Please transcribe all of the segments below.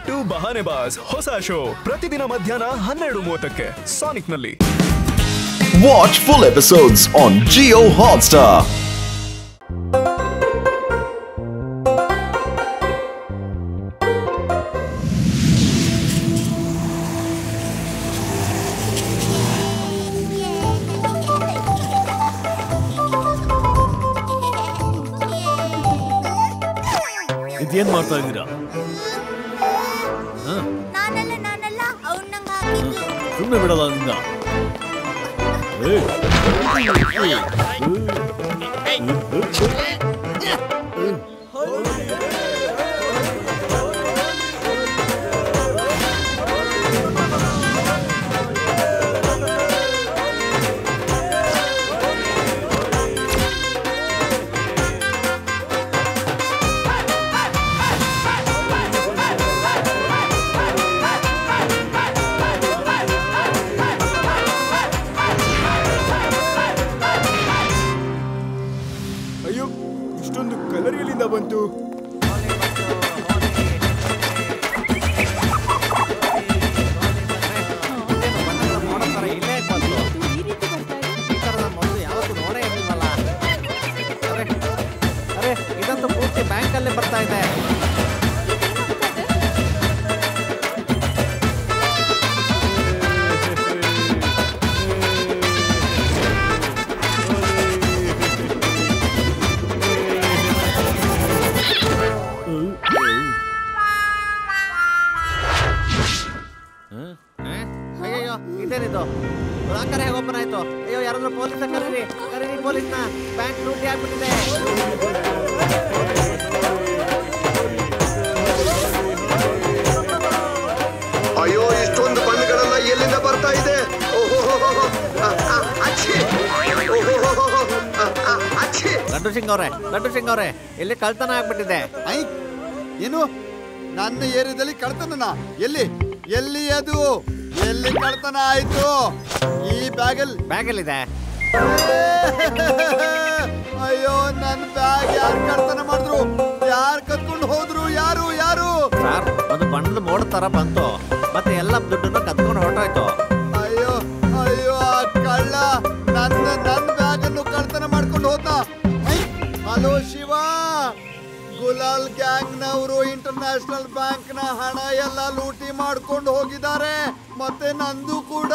ಬಿಟ್ಟು ಬಹಾನೆಬಾಜ್ ಹೊಸ ಶೋ ಪ್ರತಿದಿನ ಮಧ್ಯಾಹ್ನ 12:30ಕ್ಕೆ ಸಾನಿಕ್ ನಲ್ಲಿ. Watch full episodes on Jio Hotstar. ಇದೇನ್ ಮಾಡ್ತಾ ಇದ್ದೀರಾ? ಸುಮ್ಮನೆ ಬಿಡಲ್ಲ ನಿನ್ನ. ಇಷ್ಟೊಂದು ಕಲರ್ ಎಲ್ಲಿಂದ ಬಂತು? ಇದಂತೂ ಪೂರ್ತಿ ಬ್ಯಾಂಕ್ ಅಲ್ಲೇ ಬರ್ತಾ ಇದೆ. ಅಯ್ಯೋ ಇದೇನಿದು ಲಾಕರ್ ಹೇಗೆ ಓಪನ್ ಆಯ್ತು? ಅಯ್ಯೋ ಯಾರಾದ್ರೂ ಪೊಲೀಸ್ ಕರೀರಿ ಪೊಲೀಸ್ನ. ಬ್ಯಾಂಕ್ ಲೂಟಿ ಆಗ್ಬಿಟ್ಟಿದೆ. ಅಯ್ಯೋ ಇಷ್ಟೊಂದು ಬಣ್ಣಗಳೆಲ್ಲ ಎಲ್ಲಿಂದ ಬರ್ತಾ ಇದೆ? ಲಡ್ಡು ಸಿಂಗ್ ಅವರೇ ಇಲ್ಲಿ ಕಳ್ತನ ಆಗ್ಬಿಟ್ಟಿದೆ. ಏನು ನನ್ನ ಏರಿಯಾದಲ್ಲಿ ಕಳ್ತನ? ಎಲ್ಲಿ ಅದು ಎಲ್ಲಿ ಕಳ್ತನ ಆಯ್ತು? ಈ ಬ್ಯಾಗಲ್ಲಿದೆ. ಅಯ್ಯೋ ನನ್ನ ಬ್ಯಾಗ್ ಯಾರು ಕಳ್ತನ ಮಾಡಿದ್ರು? ಯಾರು ಕತ್ಕೊಂಡು ಹೋದ್ರು? ಯಾರು ಸರ್ ಒಂದು ಬಣ್ಣದ ಮೋಡ ತರ ಬಂತು, ಮತ್ತೆ ಎಲ್ಲ ದುಡ್ಡನ್ನು ಕತ್ಕೊಂಡು ಹೊರಟೋಯ್ತು. ಅಯ್ಯೋ ಆ ಕಳ್ಳ ನನ್ನ ಬ್ಯಾಗ್ ಅನ್ನು ಕಳ್ತನ ಮಾಡ್ಕೊಂಡು ಹೋದ. ಹಲೋ ಶಿವ, ಗುಲಾಲ್ ಗ್ಯಾಂಗ್ ನವರು ಇಂಟರ್ನ್ಯಾಷನಲ್ ಬ್ಯಾಂಕ್ ನ ಹಣ ಎಲ್ಲ ಲೂಟಿ ಮಾಡ್ಕೊಂಡು ಹೋಗಿದ್ದಾರೆ, ಮತ್ತೆ ನಂದು ಕೂಡ.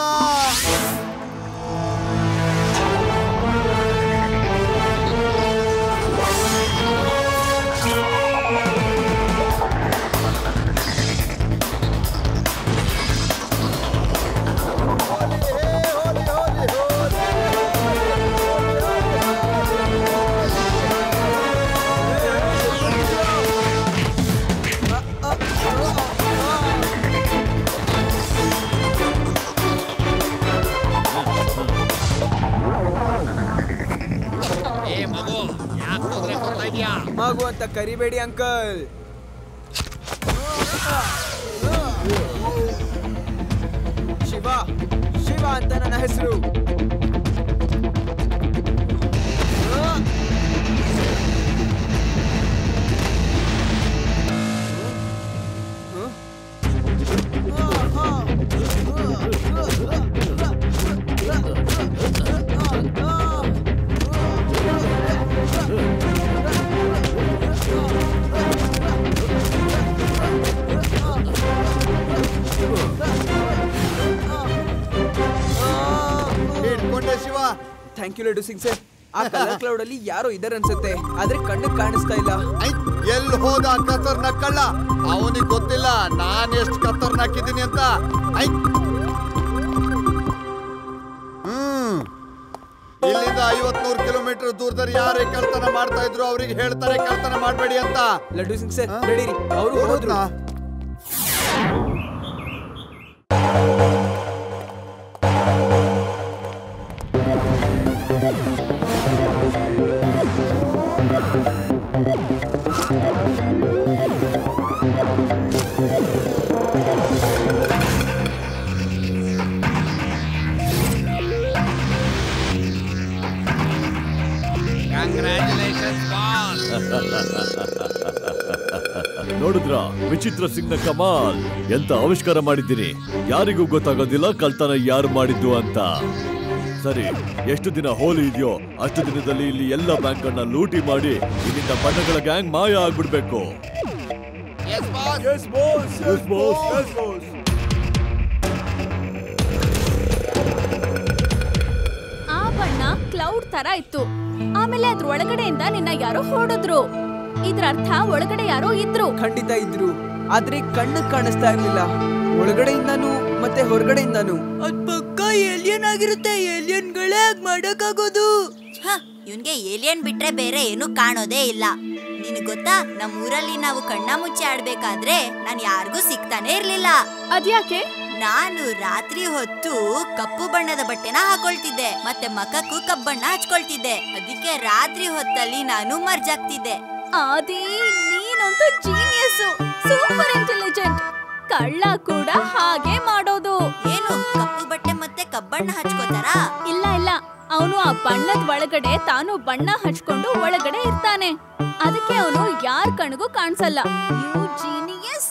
ಮಗು ಅಂತ ಕರಿಬೇಡಿ ಅಂಕಲ್. ಶಿವ ಅಂತ ನನ್ನ ಹೆಸರು. Shiva, thank you Laddu Singh sir. ಆ ಕಲರ್ ಕ್ಲೌಡ್ ಅಲ್ಲಿ ಯಾರೋ ಇದಾರೆ ಅನ್ಸುತ್ತೆ, ಆದ್ರೆ ಕಣ್ಣು ಕಾಣಿಸ್ತಾ ಇಲ್ಲ. ಎಲ್ಲಿ ಹೋದ ಕತ್ತರ್ನಾಕ್ ಕಳ್ಳ? ಅವನಿಗೆ ಗೊತ್ತಿಲ್ಲ ನಾನು ಎಷ್ಟು ಕತ್ತರ್ನಾಕಿದ್ದೀನಿ ಅಂತ. ಇಲ್ಲಿಂದ 50-100 ಕಿಲೋಮೀಟರ್ ದೂರದಲ್ಲಿ ಯಾರೇ ಕಳ್ತನ ಮಾಡ್ತಾ ಇದ್ರು ಅವ್ರಿಗೆ ಹೇಳ್ತಾರೆ ಕಳ್ತನ ಮಾಡಬೇಡಿ ಅಂತ. ಲಡ್ಡು ಸಿಂಗ್ ಸರ್ ನಡೀರಿ, ಅವರು ಹೋದ್ರು. ನೋಡಿದ್ರ ವಿಚಿತ್ರ ಸಿಂಗ್ನ ಕಮಾಲ್ ಎಂತ ಆವಿಷ್ಕಾರ ಮಾಡಿದ್ದೀನಿ. ಯಾರಿಗೂ ಗೊತ್ತಾಗೋದಿಲ್ಲ ಕಳ್ತನ ಯಾರು ಮಾಡಿದ್ದು ಅಂತ. ಸರಿ, ಎಷ್ಟು ದಿನ ಹೋಲಿ ಇದೆಯೋ ಅಷ್ಟು ದಿನದಲ್ಲಿ ಇಲ್ಲಿ ಎಲ್ಲ ಬ್ಯಾಂಕ್ ಅನ್ನ ಲೂಟಿ ಮಾಡಿ ಇಲ್ಲಿಂದ ಬಣ್ಣಗಳ ಗ್ಯಾಂಗ್ ಮಾಯ ಆಗ್ಬಿಡ್ಬೇಕು. ಆ ಬಣ್ಣ ಕ್ಲೌಡ್ ತರ ಇತ್ತು. ಆಮೇಲೆ ಅದ್ರ ಒಳಗಡೆಯಿಂದ ನಿನ್ನ ಯಾರೋ ಹೊಡೆದ್ರು. ಇದ್ರ ಅರ್ಥ ಒಳಗಡೆ ಯಾರೋ ಇದ್ರು. ಖಂಡಿತ ಇದ್ರು, ಆದ್ರೆ ಕಣ್ಣು ಕಾಣಿಸ್ತಾ ಇರ್ಲಿಲ್ಲ. ಒಳಗಡೆಯಿಂದಾನು ಮತ್ತೆ ಹೊರಗಡೆಯಿಂದಾನು. ಅದ್ ಪಕ್ಕ ಏಲಿಯನ್ ಆಗಿರುತ್ತೆ. ಏಲಿಯನ್ಗಳೇ ಆಗ್ ಮಾಡಕ್ಕಾಗೋದು. ಇವ್ನ್ಗೆ ಏಲಿಯನ್ ಬಿಟ್ರೆ ಬೇರೆ ಏನು ಕಾಣೋದೇ ಇಲ್ಲ. ನಿನಗ್ ಗೊತ್ತಾ, ನಮ್ ಊರಲ್ಲಿ ನಾವು ಕಣ್ಣ ಮುಚ್ಚಿ ಆಡ್ಬೇಕಾದ್ರೆ ನಾನ್ ಯಾರಿಗೂ ಸಿಗ್ತಾನೆ ಇರ್ಲಿಲ್ಲ. ಅದ್ಯಾಕೆ? ನಾನು ರಾತ್ರಿ ಹೊತ್ತು ಕಪ್ಪು ಬಣ್ಣದ ಬಟ್ಟೆನ ಹಾಕೊಳ್ತಿದ್ದೆ, ಮತ್ತೆ ಮಖಕ್ಕೂ ಕಪ್ಪು ಬಣ್ಣ ಹಚ್ಕೊಳ್ತಿದ್ದೆ. ಅದಕ್ಕೆ ರಾತ್ರಿ ಹೊತ್ತಲ್ಲಿ ನಾನು ಮರ್ಜ್ ಆಗ್ತಿದ್ದೆ. ಆದಿ, ನೀನಂತೂ ಜೀನಿಯಸ್, ಸೂಪರ್ ಇಂಟೆಲಿಜೆಂಟ್. ಕಳ್ಳ ಕೂಡ ಹಾಗೆ ಮಾಡೋದು. ಏನು, ಕಪ್ಪು ಬಟ್ಟೆ ಮತ್ತೆ ಕಬ್ಬಣ್ಣ ಹಚ್ಕೋತಾರಾ? ಇಲ್ಲ ಇಲ್ಲ, ಅವನು ಆ ಬಣ್ಣದ ಒಳಗಡೆ ತಾನು ಬಣ್ಣ ಹಚ್ಕೊಂಡು ಒಳಗಡೆ ಇರ್ತಾನೆ. ಅದಕ್ಕೆ ಅವನು ಯಾರ ಕಣ್ಗೂ ಕಾಣಿಸಲ್ಲ. You genius.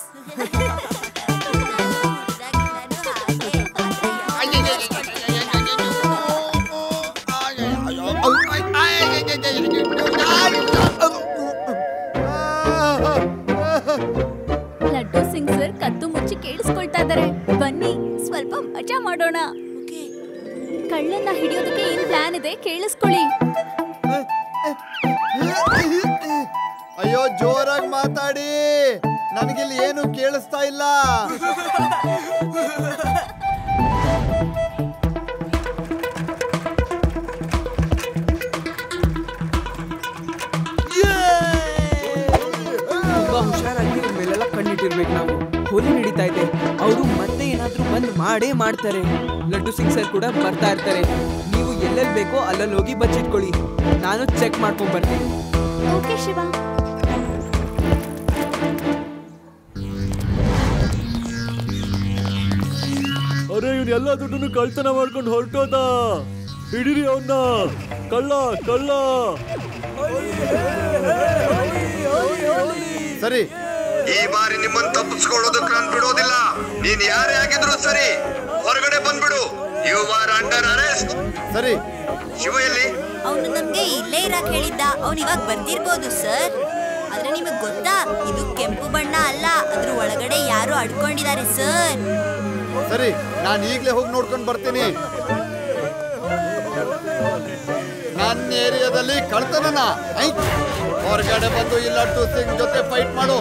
Laddu Singh sir ಕದ್ದು ಮುಚ್ಚಿ ಕೇಳಿಸ್ಕೊಳ್ತಾ ಇದ್ದಾರೆ. ಬನ್ನಿ ಸ್ವಲ್ಪ ಮಜಾ ಮಾಡೋಣ. ಕಳ್ಳನ್ನ ಹಿಡಿಯೋದಕ್ಕೆ ಏನ್ ಪ್ಲಾನ್ ಇದೆ ಕೇಳಿಸ್ಕೊಳ್ಳಿ. ಅಯ್ಯೋ, ಜೋರಾಗಿ ಮಾತಾಡಿ, ನನಗಿಲ್ಲಿ ಏನು ಕೇಳಿಸ್ತಾ ಇಲ್ಲ. ತುಂಬಾ ಹುಷಾರಾಗಿ ಮೇಲೆಲ್ಲ ಕಣ್ಣಿಟ್ಟಿರ್ಬೇಕು ನಾವು. ಹೋಲಿ ನಡೀತಾ ಇದೆ, ಅವರು ಮತ್ತೆ ಏನಾದ್ರೂ ಬಂದ್ ಮಾಡೇ ಮಾಡ್ತಾರೆ. ಲಡ್ಡು ಸಿಂಗ್ ಸರ್ ಕೂಡ ಬರ್ತಾ ಇರ್ತಾರೆ. ನೀವು ಎಲ್ಲೆಲ್ಲಿ ಬೇಕೋ ಅಲ್ಲಲ್ಲಿ ಹೋಗಿ ಬಚ್ಚಿಟ್ಕೊಳ್ಳಿ, ನಾನು ಚೆಕ್ ಮಾಡ್ಕೊಂಡ್ ಬರ್ತೀನಿ. ಓಕೆ ಶಿವ. ಅರೆ, ಇವ್ನ ಎಲ್ಲ ದುಡ್ಡನ್ನು ಕಳ್ತನ ಮಾಡ್ಕೊಂಡು ಹೊರಟೋದ. ಹಿಡೀರಿ ಅವನ್ನ, ಕಳ್ಳ ಕಳ್ಳ. ಸರಿ, ಈ ಬಾರಿ ನಿಮ್ಮನ್ನು ತಪ್ಪಿಸ್ಕೊಳ್ಳೋದಕ್ಕೆ ನಾನು ಬಿಡೋದಿಲ್ಲ. ನೀನ್ ಯಾರೇ ಆಗಿದ್ರು ಸರಿ, ಹೊರಗಡೆ ಬಂದ್ಬಿಡು. You are under arrest. ಸರಿ. ಶಿವ ಎಲ್ಲಿ? ಅವನು ನಮ್ಗೆ ಇಲ್ಲೇ ಇರಕ್ ಹೇಳಿದ್ದ. ಅವ್ನು ಇವಾಗ ಬಂದಿರ್ಬೋದು ಸರ್. ಆದ್ರೆ ನಿಮಗ್ ಗೊತ್ತಾ, ಇದು ಕೆಂಪು ಬಣ್ಣ ಅಲ್ಲ, ಅದ್ರ ಒಳಗಡೆ ಯಾರು ಅಡ್ಕೊಂಡಿದ್ದಾರೆ ಸರ್. ಸರಿ, ನಾನು ಈಗಲೇ ಹೋಗಿ ನೋಡ್ಕೊಂಡು ಬರ್ತೀನಿ. ನನ್ನ ಏರಿಯಾದಲ್ಲಿ ಕಳ್ತನನ ಹೊರಗಡೆ ಬಂದು ಈ ಲಡ್ಡು ಸಿಂಗ್ ಜೊತೆ ಫೈಟ್ ಮಾಡು.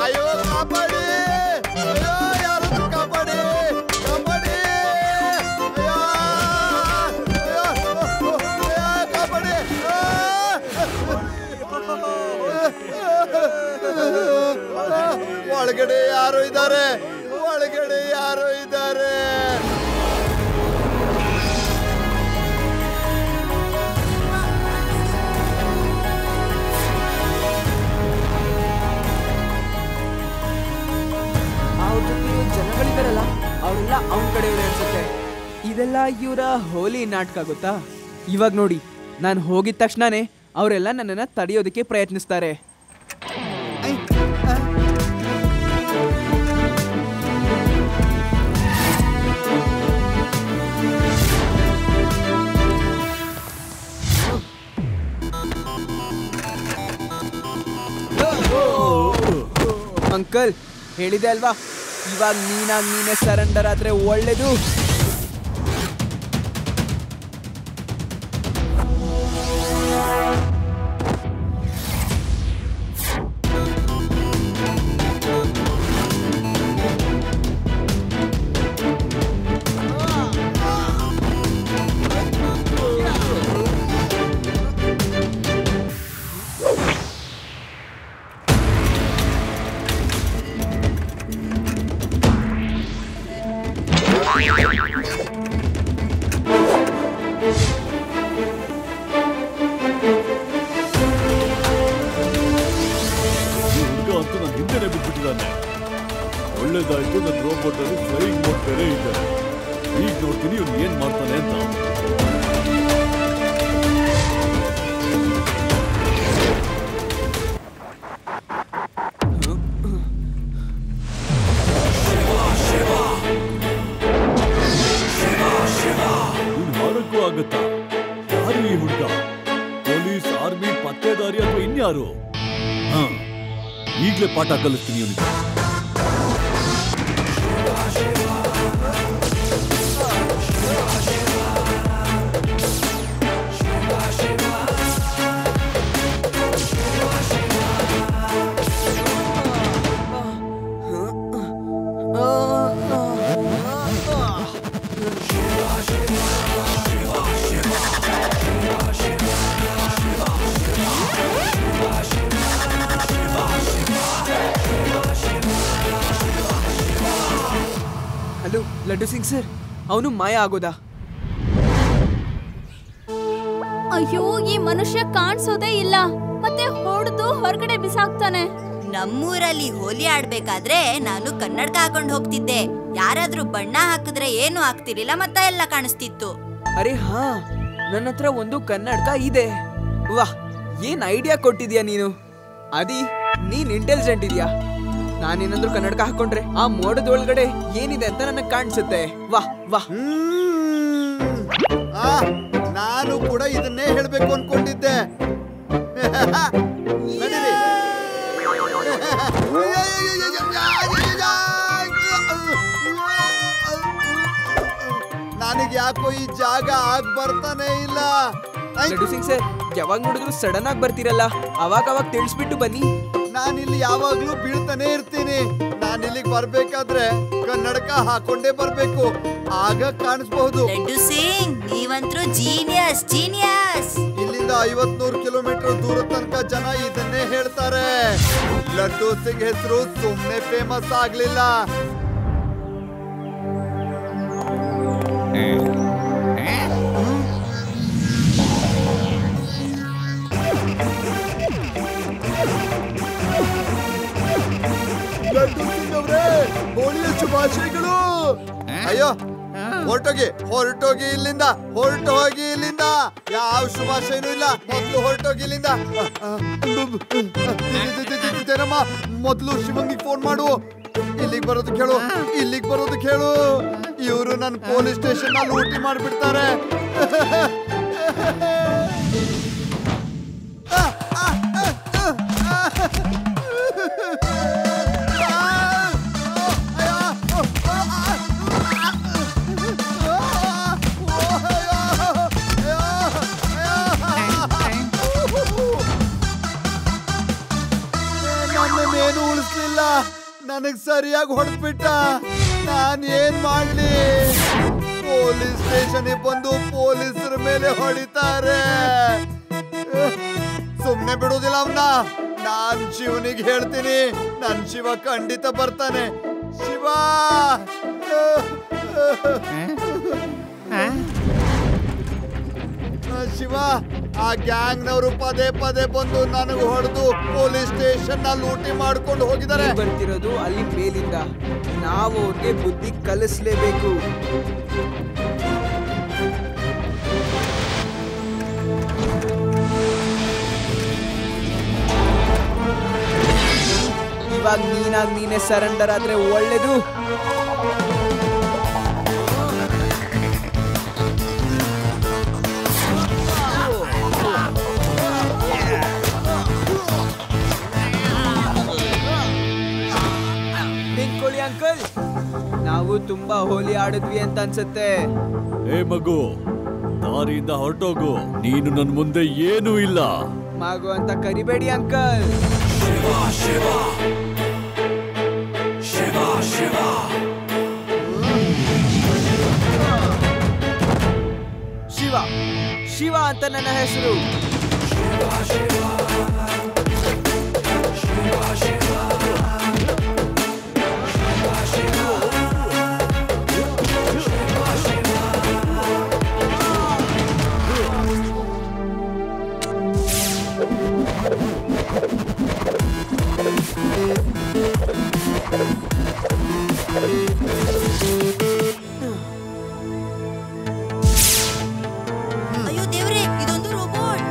ಅಯ್ಯೋ, ಕಾಪಾಡಿ, ಅಯ್ಯೋ, ಯಾರಾದ್ರೂ ಕಾಪಾಡಿ, ಕಾಪಾಡಿ, ಕಾಪಾಡಿ. ಒಳಗಡೆ ಯಾರು ಇದ್ದಾರೆ, ಒಳಗಡೆ ಯಾರು ಇದ್ದಾರೆ. ಅವ್ರ ಜೊತೆ ಜನಗಳಿದಾರಲ್ಲ, ಅವರೆಲ್ಲ ಅವನ ಕಡೆಯವ್ರು ಅನ್ಸುತ್ತೆ. ಇದೆಲ್ಲ ಇವರ ಹೋಲಿ ನಾಟಕ ಗೊತ್ತಾ? ಇವಾಗ ನೋಡಿ, ನಾನು ಹೋಗಿದ ತಕ್ಷಣನೇ ಅವರೆಲ್ಲ ನನ್ನನ್ನು ತಡೆಯೋದಕ್ಕೆ ಪ್ರಯತ್ನಿಸ್ತಾರೆ. ಅಂಕಲ್, ಹೇಳಿದೆ ಅಲ್ವಾ, ಇವಾಗ ನೀನೇ ಸರೆಂಡರ್ ಆದ್ರೆ ಒಳ್ಳೇದು. ಹಿಂದೆನೆ ಬಿಟ್ಬಿಟ್ಟಿದ್ದಾನೆ. ಒಳ್ಳೇದಾಯ್ತು, ನನ್ನ ರೋಬೋಟ್ ಅಲ್ಲಿ ಫ್ಲೈಯಿಂಗ್ ಮೋಡ್ ಬೇರೆ ಇದ್ದಾರೆ. ಈಗ ನೋಡ್ತೀನಿ ಇವ್ನು ಏನ್ ಮಾಡ್ತಾನೆ ಅಂತ. ಪೂಜಾರಿ ಅಥವಾ ಇನ್ಯಾರು? ಈಗ್ಲೇ ಪಾಠ ಕಲಿಸ್ತೀನಿ ಇವನಿಗೆ. ಹಲೋ ಲಡ್ಡು ಸಿಂಗ್ ಸರ್, ಅವನು ಮಾಯ ಆಗೋದಾ? ಅಯ್ಯೋ, ಈ ಮನುಷ್ಯ ಕಾಣಿಸೋದೇ ಇಲ್ಲ, ಮತ್ತೆ ಹೊಡೆದು ಹೊರಗಡೆ ಬಿಸಾಕ್ತಾನೆ. ನಮ್ಮೂರಲ್ಲಿ ಹೋಲಿ ಆಡ್ಬೇಕಾದ್ರೆ ನಾನು ಕನ್ನಡಕ ಹಾಕೊಂಡು ಹೋಗ್ತಿದ್ದೆ. ಯಾರಾದ್ರೂ ಬಣ್ಣ ಹಾಕಿದ್ರೆ ಏನು ಆಗ್ತಿರ್ಲಿಲ್ಲ, ಮತ್ತೆ ಎಲ್ಲ ಕಾಣಿಸ್ತಿತ್ತು. ಅರೆ ಹಾ, ನನ್ನ ಹತ್ರ ಒಂದು ಕನ್ನಡಕ ಇದೆ. ವಾಹ್, ಏನ್ ಐಡಿಯಾ ಕೊಟ್ಟಿದ್ಯಾ ನೀನು. ಅದಿ, ನೀನ್ ಇಂಟೆಲಿಜೆಂಟ್ ಇದೆಯಾ? ನಾನೇನಾದ್ರೂ ಕನ್ನಡಕ ಹಾಕೊಂಡ್ರೆ ಆ ಮೋಡದೊಳಗಡೆ ಏನಿದೆ ಅಂತ ನನಗೆ ಕಾಣಿಸುತ್ತೆ. ವಾಹ್ ವಾಹ್. ನಾನು ಕೂಡ ಇದನ್ನೇ ಹೇಳ್ಬೇಕು ಅನ್ಕೊಂಡಿದ್ದೆ. ನನಗೆ ಯಾಕೋ ಈ ಜಾಗ ಆಗ್ ಬರ್ತಾನೆ ಇಲ್ಲ. ಲಡ್ಡು ಸಿಂಗ್ ಸರ್, ಯಾವಾಗ ನೋಡಿದ್ರು ಸಡನ್ ಆಗಿ ಬರ್ತೀರಲ್ಲ, ಅವಾಗ ತಿಳಿಸ್ಬಿಟ್ಟು ಬನ್ನಿ. ನಾನಿಲ್ಲಿ ಯಾವಾಗ್ಲೂ ಬೀಳ್ತಾನೆ ಇರ್ತೀನಿ. ನಾನಿಲ್ಲಿಗೆ ಬರ್ಬೇಕಾದ್ರೆ ಕನ್ನಡಕ ಹಾಕೊಂಡೇ ಬರ್ಬೇಕು, ಆಗ ಕಾಣಿಸ್ಬಹುದು. ಲಡ್ಡು ಸಿಂಗ್, ನೀವಂತರೂ ಜೀನಿಯಸ್ ಜೀನಿಯಸ್. ಇಲ್ಲಿಂದ 50-100 ಕಿಲೋಮೀಟರ್ ದೂರ ತನಕ ಜನ ಇದನ್ನೇ ಹೇಳ್ತಾರೆ. ಲಡ್ಡು ಸಿಂಗ್ ಹೆಸರು ಸುಮ್ನೆ ಫೇಮಸ್ ಆಗ್ಲಿಲ್ಲ. ಲಡ್ಡು ಸಿಂಗ್ ಅವರೇ, ಹೋಳಿಯ ಶುಭಾಶಯಗಳು. ಅಯ್ಯೋ, ಹೊರಟೋಗಿ ಇಲ್ಲಿಂದ, ಹೊರಟು ಹೋಗಿ ಇಲ್ಲಿಂದ. ಯಾವ ಶುಭಾಶಯನೂ ಇಲ್ಲ, ಮೊದ್ಲು ಹೊರಟೋಗಿ ಇಲ್ಲಿಂದ. ಜನಮ್ಮ, ಮೊದ್ಲು ಶಿವಂಗಿಗೆ ಫೋನ್ ಮಾಡು. ಇಲ್ಲಿಗೆ ಬರೋದು ಕೇಳು. ಇವರು ನನ್ನ ಪೊಲೀಸ್ ಸ್ಟೇಷನ್ ನಲ್ಲಿ ಲೂಟಿ ಮಾಡ್ಬಿಡ್ತಾರೆ. ನನ್ನೇನು ಉಳಿಸ್ಲಿಲ್ಲ, ನನಗ್ ಸರಿಯಾಗಿ ಹೊಡೆದ್ಬಿಟ್ಟ. ನಾನ್ ಏನ್ ಮಾಡ್ಲಿ? ಪೊಲೀಸ್ ಸ್ಟೇಷನ್ ಬಂದು ಪೊಲೀಸರ ಮೇಲೆ ಹೊಡಿತಾರೆ. ಸುಮ್ನೆ ಬಿಡುದಿಲ್ಲ ಅವನ್ನ. ನಾನ್ ಶಿವನಿಗೆ ಹೇಳ್ತೀನಿ, ನನ್ ಶಿವ ಖಂಡಿತ ಬರ್ತಾನೆ. ಶಿವ, ಶಿವ, ಆ ಗ್ಯಾಂಗ್ ನವರು ಪದೇ ಬಂದು ನನಗೆ ಹೊಡೆದು ಪೊಲೀಸ್ ಸ್ಟೇಷನ್ ನ ಲೂಟಿ ಮಾಡ್ಕೊಂಡು ಹೋಗಿದ್ದಾರೆ. ಬರ್ತಿರೋದು ಅಲ್ಲಿ ಮೇಲಿಂದ, ನಾವು ಅವ್ರಿಗೆ ಬುದ್ಧಿ ಕಲಿಸ್ಲೇಬೇಕು. ಇವಾಗ ನೀನೇ ಸರೆಂಡರ್ ಆದ್ರೆ ಒಳ್ಳೇದು. ನಿಂತ್ಕೊಳ್ಳಿ ಅಂಕಲ್, ನಾವು ತುಂಬಾ ಹೋಲಿ ಆಡಿದ್ವಿ ಅಂತ ಅನ್ಸುತ್ತೆ. ಏ ಮಗು, ದಾರಿಯಿಂದ ಹೊರಟೋಗು. ನೀನು ನನ್ ಮುಂದೆ ಏನೂ ಇಲ್ಲ. ಮಗು ಅಂತ ಕರಿಬೇಡಿ ಅಂಕಲ್. ಶಿವ ಅಂತ ನನ್ನ ಹೆಸರು. ಅಯ್ಯೋ ದೇವ್ರೆ, ಇದೊಂದು ರೋಬೋಟ್.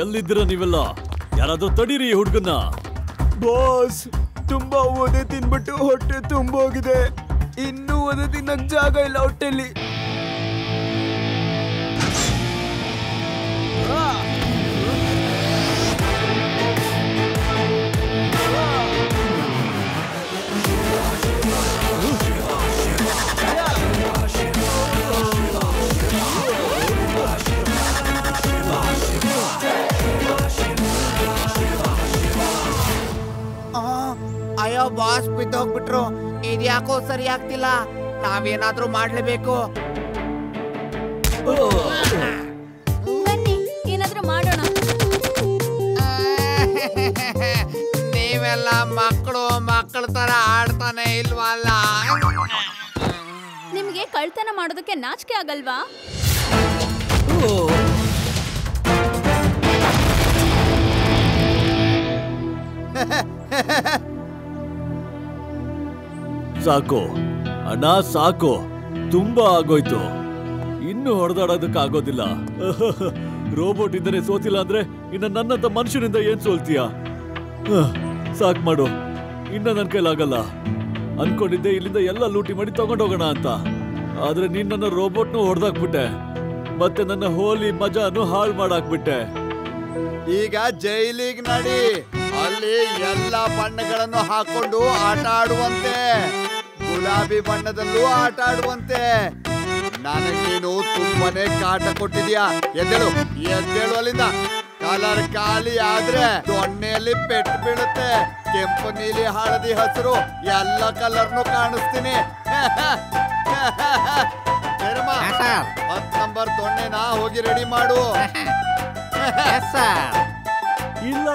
ಎಲ್ಲಿದ್ದೀರ ನೀವೆಲ್ಲ? ಯಾರಾದ್ರೂ ತಡೀರಿ ಈ ಹುಡ್ಗನ್ನ. ಬಾಸ್, ತುಂಬಾ ಓದೆ ತಿನ್ಬಿಟ್ಟು ಹೊಟ್ಟೆ ತುಂಬೋಗಿದೆ. ಇನ್ನೂ ಓದೆ ತಿನ್ನಕ್ ಜಾಗ ಇಲ್ಲ ಹೊಟ್ಟೆಲಿ. ಅಯ್ಯೋ ಬಾಸ್, ಬಿದ್ದೋಗ್ಬಿಟ್ರು. ಇದ್ಯಾಕೋ ಸರಿ ಆಗ್ತಿಲ್ಲ. ನಾವೇನಾದ್ರೂ ಮಾಡ್ಲೇಬೇಕು. ಬನ್ನಿ, ಏನಾದ್ರೂ ಮಾಡೋಣ. ನೀವೆಲ್ಲ ಮಕ್ಕಳ ತರ ಆಡ್ತಾನೆ ಇಲ್ವಲ್ಲ? ನಿಮ್ಗೆ ಕಳ್ತನ ಮಾಡೋದಕ್ಕೆ ನಾಚಿಕೆ ಆಗಲ್ವಾ? ಸಾಕು ಅಣ್ಣ, ಸಾಕು. ತುಂಬಾ ಆಗೋಯ್ತು. ಇನ್ನು ಹೊಡೆದಾಡೋದಕ್ಕೆ ಆಗೋದಿಲ್ಲ. ರೋಬೋಟ್ ಇದ್ದರೆ ಸೋತಿಲ್ಲ ಅಂದ್ರೆ ಇನ್ನ ನನ್ನಂತ ಮನುಷ್ಯನಿಂದ ಏನ್ ಸೋಲ್ತೀಯ? ಸಾಕ್ ಮಾಡು. ಇನ್ನ ನನ್ ಕೈಲಾಗಲ್ಲ. ಅನ್ಕೊಂಡಿದ್ದೆ ಇಲ್ಲಿಂದ ಎಲ್ಲ ಲೂಟಿ ಮಾಡಿ ತಗೊಂಡೋಗೋಣ ಅಂತ. ಆದ್ರೆ ನೀನ್ ನನ್ನ ರೋಬೋಟ್ನು ಹೊಡೆದಾಕ್ಬಿಟ್ಟೆ. ಮತ್ತೆ ನನ್ನ ಹೋಲಿ ಮಜಾನು ಹಾಳು ಮಾಡಾಕ್ಬಿಟ್ಟೆ. ಈಗ ಜೈಲಿಗೆ ನಡಿ. ಅಲ್ಲಿ ಎಲ್ಲ ಬಣ್ಣಗಳನ್ನು ಹಾಕೊಂಡು ಆಟ ಆಡುವಂತೆ, ಗುಲಾಬಿ ಬಣ್ಣದಲ್ಲೂ ಆಟ ಆಡುವಂತೆ. ನನಗೆ ನೀನು ತುಂಬಾನೇ ಕಾಟ ಕೊಟ್ಟಿದ್ಯಾ. ಎದ್ದೇಳು ಅಲ್ಲಿಂದ. ಕಲರ್ ಖಾಲಿ ಆದ್ರೆ ದೊಣ್ಣೆಯಲ್ಲಿ ಪೆಟ್ಟು ಬೀಳುತ್ತೆ. ಕೆಂಪು, ನೀಲಿ, ಹಳದಿ, ಹಸಿರು ಎಲ್ಲ ಕಲರ್ನು ಕಾಣಿಸ್ತೀನಿ. 10 ನಂಬರ್ ದೊಣ್ಣೆನ ಹೋಗಿ ರೆಡಿ ಮಾಡು. ಇಲ್ಲ.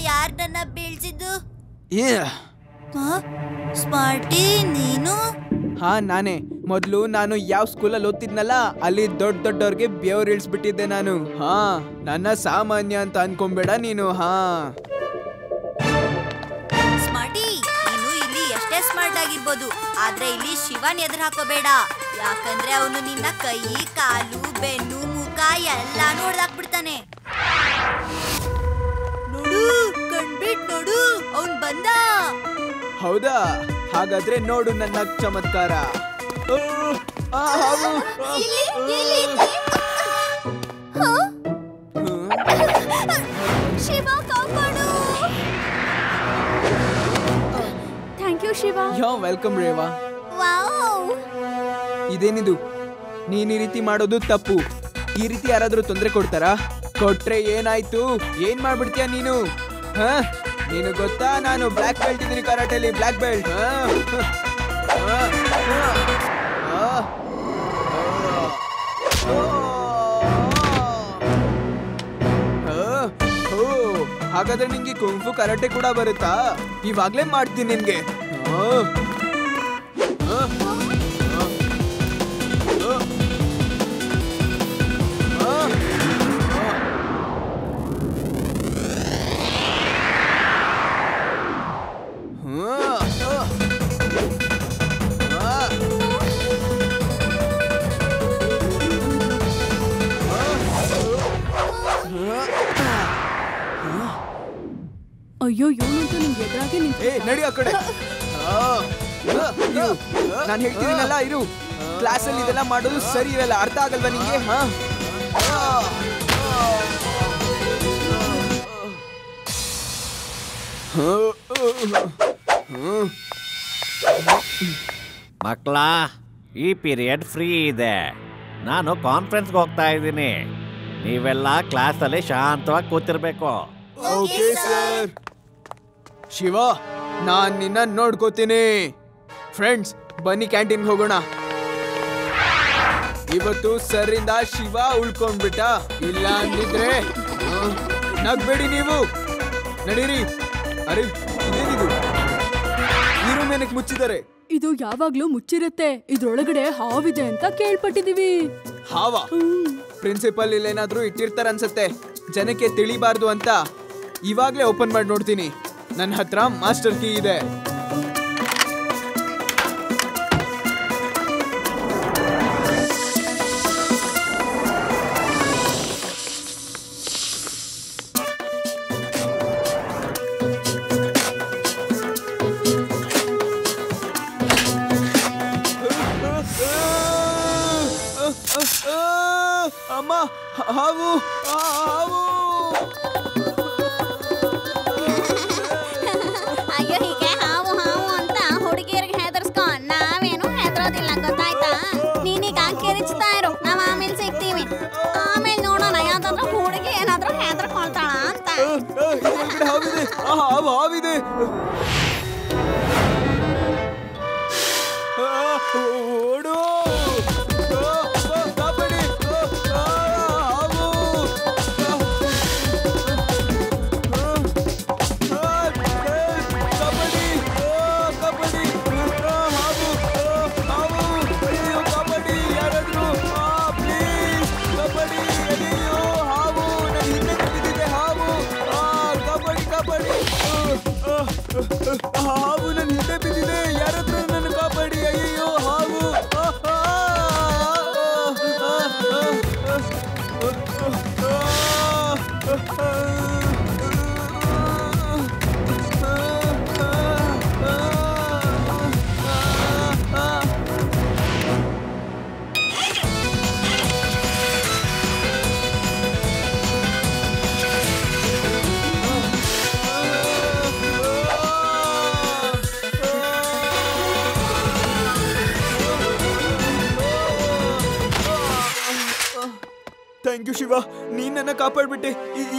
ಯಾರ್ ನನ್ನ ಬೀಳ್ಸಿದ್ದು? ಸ್ಮಾರ್ಟಿ, ನೀನು? ಹಾ, ನಾನೇ. ಮೊದ್ಲು ನಾನು ಯಾವ ಸ್ಕೂಲಲ್ಲಿ ಓದ್ತಿದ್ನಲ್ಲ, ಅಲ್ಲಿ ದೊಡ್ಡವ್ರಿಗೆ ಬೆವರು ಇಳಿಸ್ಬಿಟ್ಟಿದ್ದೆ ನಾನು. ಹಾ, ನನ್ನ ಸಾಮಾನ್ಯ ಅಂತ ಅನ್ಕೊಂಬೇಡ ನೀನು. ಹಾ ಸ್ಮಾರ್ಟಿ, ನೀನು ಇಲ್ಲಿ ಎಷ್ಟೇ ಸ್ಮಾರ್ಟ್ ಆಗಿರ್ಬೋದು, ಆದ್ರೆ ಇಲ್ಲಿ ಶಿವನ್ ಎದುರು ಹಾಕೋಬೇಡ. ಯಾಕಂದ್ರೆ ಅವನು ನಿನ್ನ ಕೈ, ಕಾಲು, ಬೆನ್ನು, ಮುಖ ಎಲ್ಲಾನು ಹೊಡೆದಾಕ್ಬಿಡ್ತಾನೆ. ನೋಡು, ಕಣ್ಬಿಟ್ ನೋಡು, ಅವನ್ ಬಂದ. ಹೌದಾ? ಹಾಗಾದ್ರೆ ನೋಡು ನನ್ನ ಚಮತ್ಕಾರ. ಶಿವ, ಕಾಪಾಡು. Thank you Shiva. Welcome Reva. Wow, ಇದೇನಿದು? ನೀನ್ ಈ ರೀತಿ ಮಾಡೋದು ತಪ್ಪು. ಈ ರೀತಿ ಯಾರಾದ್ರೂ ತೊಂದರೆ ಕೊಡ್ತಾರಾ? ಕೊಟ್ರೆ ಏನಾಯ್ತು? ಏನ್ ಮಾಡ್ಬಿಡ್ತೀಯ ನೀನು? ನೀನು ಗೊತ್ತಾ, ನಾನು ಬ್ಲ್ಯಾಕ್ ಬೆಲ್ಟ್ ಇದ್ದೀನಿ ಕರಾಟೆಲಿ. Black belt. ಹಾಗಾದ್ರೆ ನಿಂಗೆ ಕುಂಫು ಕರಾಟೆ ಕೂಡ ಬರುತ್ತಾ? ಇವಾಗ್ಲೇ ಮಾಡ್ತೀನಿ ನಿನ್ಗೆ. ಅಯ್ಯೋ, ಇವನಂತೂ ನಿಮ್ಗೆ ಎದುರಾಗೆ ನಡಿ ಆ ಕಡೆ. ನಾನು ಹೇಳ್ತಿದ್ದೀನಲ್ಲ, ಇರು. ಕ್ಲಾಸಲ್ಲಿ ಇದೆಲ್ಲ ಮಾಡೋದು ಸರಿ ಇರಲ್ಲ. ಅರ್ಥ ಆಗಲ್ವಾ ನಿಂಗೆ? ಮಕ್ಕಳ, ಈ ಪೀರಿಯಡ್ ಫ್ರೀ ಇದೆ. ನಾನು ಕಾನ್ಫರೆನ್ಸ್ಗೆ ಹೋಗ್ತಾ ಇದ್ದೀನಿ. ನೀವೆಲ್ಲ ಕ್ಲಾಸಲ್ಲಿ ಶಾಂತವಾಗಿ ಕೂತಿರ್ಬೇಕು. Okay sir. ಶಿವ, ನಾನ್ ನಿನ್ನ ನೋಡ್ಕೋತೀನಿ. ಫ್ರೆಂಡ್ಸ್, ಬನ್ನಿ ಕ್ಯಾಂಟೀನ್ ಹೋಗೋಣ. ಇವತ್ತು ಸರಿಂದ ಶಿವ ಉಳ್ಕೊಂಡ್ಬಿಟ್ಟ. ಇಲ್ಲ ಅಂದಿದ್ರೆ ನಗ್ಬೇಡಿ ನೀವು. ನಡೀರಿ. ಅರೆ, ಇದೇನಿದು? ಈ ರೂಮ್ ರೂಮ್ ಏನಕ್ಕೆ ಮುಚ್ಚಿದ್ದಾರೆ? ಇದು ಯಾವಾಗ್ಲೂ ಮುಚ್ಚಿರುತ್ತೆ. ಇದ್ರೊಳಗಡೆ ಹಾವಿದೆ ಅಂತ ಕೇಳ್ಪಟ್ಟಿದೀವಿ. ಹಾವ? ಪ್ರಿನ್ಸಿಪಲ್ ಇಲ್ಲೇನಾದ್ರೂ ಇಟ್ಟಿರ್ತಾರ ಅನ್ಸತ್ತೆ, ಜನಕ್ಕೆ ತಿಳಿಬಾರ್ದು ಅಂತ. ಇವಾಗ್ಲೇ ಓಪನ್ ಮಾಡಿ ನೋಡ್ತೀನಿ. ನನ್ನ ಹತ್ರ ಮಾಸ್ಟರ್ ಕೀ ಇದೆ. ಅಮ್ಮ, ಹಾವು ಹಾವು! ಅಯ್ಯೋ, ಹೀಗೆ ಹಾವು ಹಾವು ಅಂತ ಹುಡುಗಿಯರಿಗೆ ಹೆದರ್ಸ್ಕೊ. ನಾವೇನು ಹೆದರೋದಿಲ್ಲ, ಗೊತ್ತಾಯ್ತಾ? ನೀನೀಗ ಕಿರಿಚ್ತಾ ಇರು, ನಾವ್ ಆಮೇಲೆ ಸಿಗ್ತೀವಿ. ಆಮೇಲೆ ನೋಡೋಣ ಯಾವ್ದಾದ್ರು ಹುಡುಗಿ ಏನಾದ್ರೂ ಹೆದರ್ಕೊಳ್ತಾಳ ಅಂತ. ಹಾವಿದೆ, ಹಾವಿದೆ. ಓಡು! ಹಾವು ನನ್ನ ಹಿಂದೆ ಬಿದ್ದಿದೆ, ಯಾರಾದ್ರೂ ನನ್ನ ಕಾಪಾಡಿ. ಅಯ್ಯೋ ಹಾವು! ಥ್ಯಾಂಕ್ ಯು ಶಿವ, ನೀನ್ ನನ್ನ ಕಾಪಾಡ್ಬಿಟ್ಟೆ.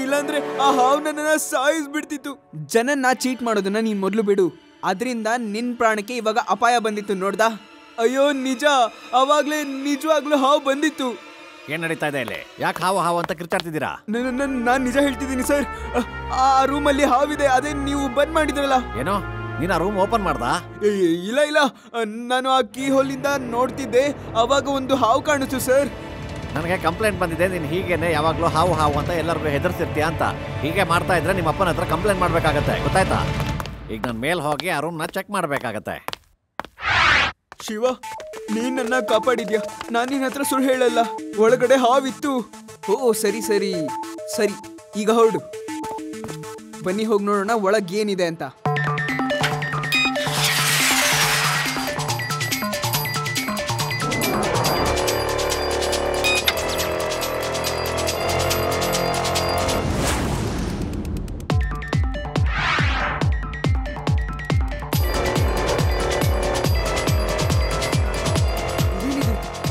ಇಲ್ಲಾಂದ್ರೆ ಆ ಹಾವು ನನ್ನ ಸಾಯಿಸ್ಬಿಡ್ತಿತ್ತು. ಜನನ್ನ ಚೀಟ್ ಮಾಡೋದನ್ನ ನೀನ್ ಮೊದಲು ಬಿಡು. ಅದರಿಂದ ನಿನ್ ಪ್ರಾಣಕ್ಕೆ ಇವಾಗ ಅಪಾಯ ಬಂದಿತ್ತು, ನೋಡ್ದಾ? ಅಯ್ಯೋ ನಿಜ, ಅವಾಗ್ಲೇ ನಿಜವಾಗ್ಲೂ ಹಾವು ಬಂದಿತ್ತು. ಏನ್ ನಡೀತಾ ಇದೆ ಇಲ್ಲಿ? ಯಾಕೆ ಹಾವು ಹಾವು ಅಂತ ಕಿರ್ಚಾಡ್ತಿದ್ದೀರಾ? ನಾನ್ ನಿಜ ಹೇಳ್ತಿದ್ದೀನಿ ಸರ್. ಆ ರೂಮಲ್ಲಿ ಹಾವಿದೆ, ಅದೇ ನೀವು ಬಂದ್ ಮಾಡಿದ್ರಲ್ಲ. ಏನೋ, ನೀನ್ ಆ ರೂಮ್ ಓಪನ್ ಮಾಡ್ದಾ? ಇಲ್ಲ, ನಾನು ಆ ಕೀ ಹೋಲಿಂದ ನೋಡ್ತಿದ್ದೆ, ಅವಾಗ ಒಂದು ಹಾವು ಕಾಣಿಸ್ತು ಸರ್. ನನಗೆ ಕಂಪ್ಲೇಂಟ್ ಬಂದಿದೆ, ನೀನು ಹೀಗೇನೆ ಯಾವಾಗಲೂ ಹಾವು ಹಾವು ಅಂತ ಎಲ್ಲರಿಗೂ ಹೆದರ್ಸಿರ್ತೀಯ ಅಂತ. ಹೀಗೆ ಮಾಡ್ತಾ ಇದ್ರೆ ನಿಮ್ಮ ಅಪ್ಪನ ಹತ್ರ ಕಂಪ್ಲೇಂಟ್ ಮಾಡ್ಬೇಕಾಗತ್ತೆ, ಗೊತ್ತಾಯ್ತಾ? ಈಗ ನಾನು ಮೇಲ್ ಹೋಗಿ ಆ ರೂಮ್ನ ಚೆಕ್ ಮಾಡ್ಬೇಕಾಗತ್ತೆ. ಶಿವ, ನೀನ್ ನನ್ನ ಕಾಪಾಡಿದ್ಯಾ, ನಾನು ನಿನ್ನ ಹತ್ರ ಸುಳ್ಳು ಹೇಳಲ್ಲ. ಒಳಗಡೆ ಹಾವಿತ್ತು. ಓ ಸರಿ ಸರಿ ಸರಿ, ಈಗ ಹೊರಡು. ಬನ್ನಿ ಹೋಗಿ ನೋಡೋಣ ಒಳಗೆ ಏನಿದೆ ಅಂತ.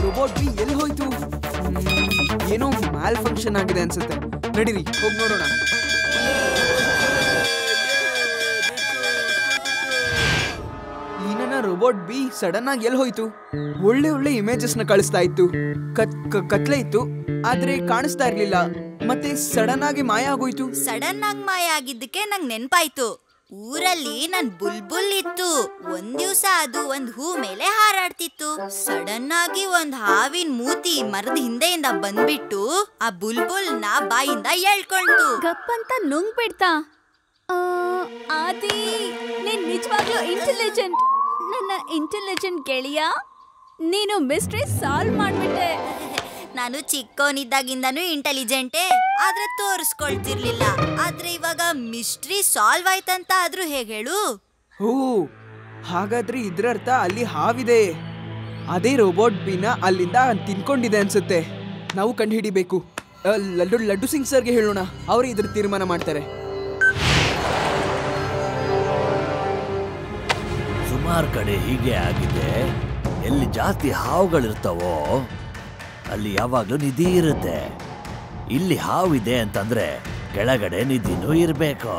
ರೋಬೋಟ್ ಬಿ ಎಲ್ಲಿ ಹೋಯ್ತು? ಏನೋ ಮ್ಯಾಲ್ ಫಂಕ್ಷನ್ ಆಗಿದೆ ಅನ್ಸುತ್ತೆ. ನಡೀರಿ ಹೋಗಿ ನೋಡೋಣ. ಈ ನನ್ನ ರೋಬೋಟ್ ಬಿ ಸಡನ್ ಆಗಿ ಎಲ್ಲಿ ಹೋಯ್ತು? ಒಳ್ಳೆ ಒಳ್ಳೆ ಇಮೇಜಸ್ ನ ಕಳಿಸ್ತಾ ಇತ್ತು. ಕತ್ಲೆ ಇತ್ತು, ಆದ್ರೆ ಕಾಣಿಸ್ತಾ ಇರ್ಲಿಲ್ಲ. ಮತ್ತೆ ಸಡನ್ ಆಗಿ ಮಾಯ ಆಗೋಯ್ತು. ಸಡನ್ ಆಗಿ ಮಾಯ ಆಗಿದ್ದಕ್ಕೆ ನಂಗೆ ನೆನ್ಪಾಯ್ತು. ಊರಲ್ಲಿ ನನ್ ಬುಲ್ಬುಲ್ ಇತ್ತು. ಒಂದ್ ದಿವ್ಸ ಅದು ಒಂದ್ ಹೂ ಮೇಲೆ ಹಾರಾಡ್ತಿತ್ತು. ಸಡನ್ ಆಗಿ ಒಂದ್ ಹಾವಿನ ಮೂತಿ ಮರದ ಹಿಂದೆಯಿಂದ ಬಂದ್ಬಿಟ್ಟು ಆ ಬುಲ್ಬುಲ್ ನ ಬಾಯಿಂದ ಎಳ್ಕೊಳ್ತು. ಗಪ್ಪಂತ ನುಂಗ್ ಬಿಡ್ತಾ. ಆದಿ, ನೀನ್ ನಿಜವಾಗ್ಲೂ ಇಂಟೆಲಿಜೆಂಟ್. ನನ್ನ ಇಂಟೆಲಿಜೆಂಟ್ ಗೆಳೆಯ, ನೀನು ಮಿಸ್ಟ್ರಿ ಸಾಲ್ವ್ ಮಾಡ್ಬಿಟ್ಟೆ. ನಾನು ಚಿಕ್ಕವನಿದ್ದಾಗಿಂದನೂ ಇಂಟೆಲಿಜೆಂಟೇ, ಆದ್ರೆ ತೋರಿಸ್ಕೊಳ್ತಿರ್ಲಿಲ್ಲ. ಆದ್ರೆ ಇವಾಗ ಮಿಸ್ಟ್ರಿ ಸಾಲ್ವ್ ಆಯ್ತಂತ ಆದ್ರೂ ಹೇಗೆ ಹೇಳು? ಓ, ಹಾಗಾದ್ರೆ ಇದ್ರರ್ಥ ಅಲ್ಲಿ ಹಾವಿದೆ. ಅದೇ ರೋಬೋಟ್ ಬಿನ ಅಲ್ಲಿಂದ ತಿನ್ಕೊಂಡಿದೆ ಅನ್ಸುತ್ತೆ. ನಾವು ಕಂಡು ಹಿಡಿಬೇಕು. ಲಡ್ಡು ಸಿಂಗ್ ಸರ್ಗೆ ಹೇಳೋಣ, ಅವರು ಇದ್ರ ತೀರ್ಮಾನ ಮಾಡ್ತಾರೆ. ಸುಮಾರು ಕಡೆ ಹೀಗೆ ಆಗಿದೆ. ಎಲ್ಲಿ ಜಾಸ್ತಿ ಹಾವುಗಳಿರ್ತಾವೋ ಅಲ್ಲಿ ಯಾವಾಗ್ಲೂ ನಿಧಿ ಇರುತ್ತೆ. ಇಲ್ಲಿ ಹಾವಿದೆ ಅಂತಂದ್ರೆ ಕೆಳಗಡೆ ನಿಧಿನೂ ಇರ್ಬೇಕು.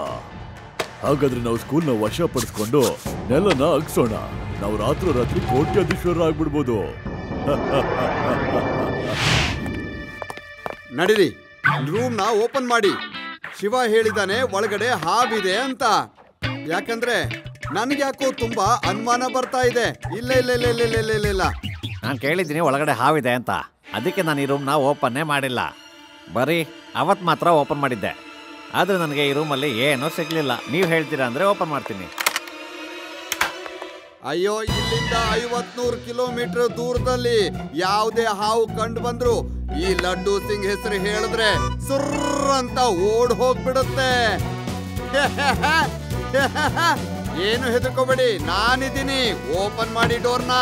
ಹಾಗಾದ್ರೆ ನಾವು ಸ್ಕೂಲ್ನ ವಶಪಡಿಸ್ಕೊಂಡು ನೆಲನ ಅಗ್ಸೋಣ. ನಾವು ರಾತ್ರಿ ಕೋಟ್ಯಾಧೀಶ್ವರ ಆಗ್ಬಿಡ್ಬೋದು. ನಡೀರಿ, ರೂಮ್ನ ಓಪನ್ ಮಾಡಿ. ಶಿವ ಹೇಳಿದಾನೆ ಒಳಗಡೆ ಹಾವಿದೆ ಅಂತ. ಯಾಕಂದ್ರೆ ನನ್ಗೆ ಯಾಕೋ ತುಂಬಾ ಅನುಮಾನ ಬರ್ತಾ ಇದೆ. ಇಲ್ಲ ಇಲ್ಲ ಇಲ್ಲ ಇಲ್ಲ ಇಲ್ಲ ಇಲ್ಲ ಇಲ್ಲ ನಾನು ಕೇಳಿದ್ದೀನಿ ಒಳಗಡೆ ಹಾವಿದೆ ಅಂತ, ಅದಕ್ಕೆ ನಾನು ಈ ರೂಮ್ನ ಓಪನ್ನೇ ಮಾಡಿಲ್ಲ. ಬರೀ ಅವತ್ತು ಮಾತ್ರ ಓಪನ್ ಮಾಡಿದ್ದೆ. ಆದರೆ ನನಗೆ ಈ ರೂಮಲ್ಲಿ ಏನೂ ಸಿಗಲಿಲ್ಲ. ನೀವು ಹೇಳ್ತೀರಾ ಅಂದರೆ ಓಪನ್ ಮಾಡ್ತೀನಿ. ಅಯ್ಯೋ, ಇಲ್ಲಿಂದ 50-100 ಕಿಲೋಮೀಟರ್ ದೂರದಲ್ಲಿ ಯಾವುದೇ ಹಾವು ಕಂಡು ಬಂದ್ರು ಈ ಲಡ್ಡು ಸಿಂಗ್ ಹೆಸರು ಹೇಳಿದ್ರೆ ಸುರ್ರ ಅಂತ ಓಡ್ ಹೋಗ್ಬಿಡುತ್ತೆ. ಏನು ಹೆದರ್ಕೋಬೇಡಿ, ನಾನಿದ್ದೀನಿ. ಓಪನ್ ಮಾಡಿ ಡೋರ್ನ.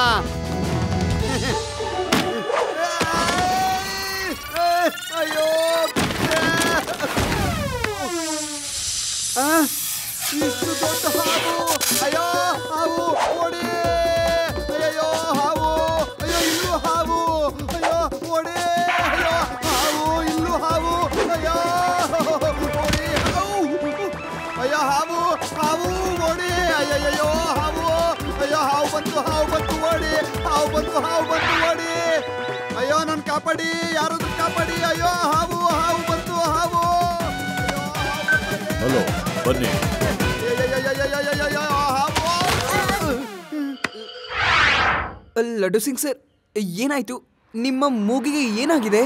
ಅಯ್ಯೋ, ಇಷ್ಟು ದೊಡ್ಡ ಹಾವು. ಅಯ್ಯೋ ಹಾವು ಓಡಿ. ಅಯ್ಯೋ ಹಾವು. ಅಯ್ಯೋ ಇಲ್ಲೂ ಹಾವು. ಅಯ್ಯೋ ಓಡಿ. ಅಯ್ಯೋ ಹಾವು, ಇಲ್ಲೂ ಹಾವು. ಅಯ್ಯೋ ಓಡಿ. ಅಯ್ಯೋ ಹಾವು ಹಾವು ಓಡಿ. ಅಯ್ಯಯ್ಯೋ ಹಾವು. ಅಯ್ಯೋ ಹಾವು ಬಂತು ಓಡಿ. ಹಾವು ಬಂತು ಓಡಿ. ಅಯ್ಯೋ ನನ್ ಕಾಪಾಡಿ, ಯಾರಾದ್ರೂ ಕಾಪಾಡಿ. ಅಯ್ಯೋ ಹಾವು ಬಂತು ಹಾವು. ಹಲೋ, ಬನ್ನಿ. ಲಡ್ಡು ಸಿಂಗ್ ಸರ್, ಏನಾಯ್ತು? ನಿಮ್ಮ ಮೂಗಿಗೆ ಏನಾಗಿದೆ?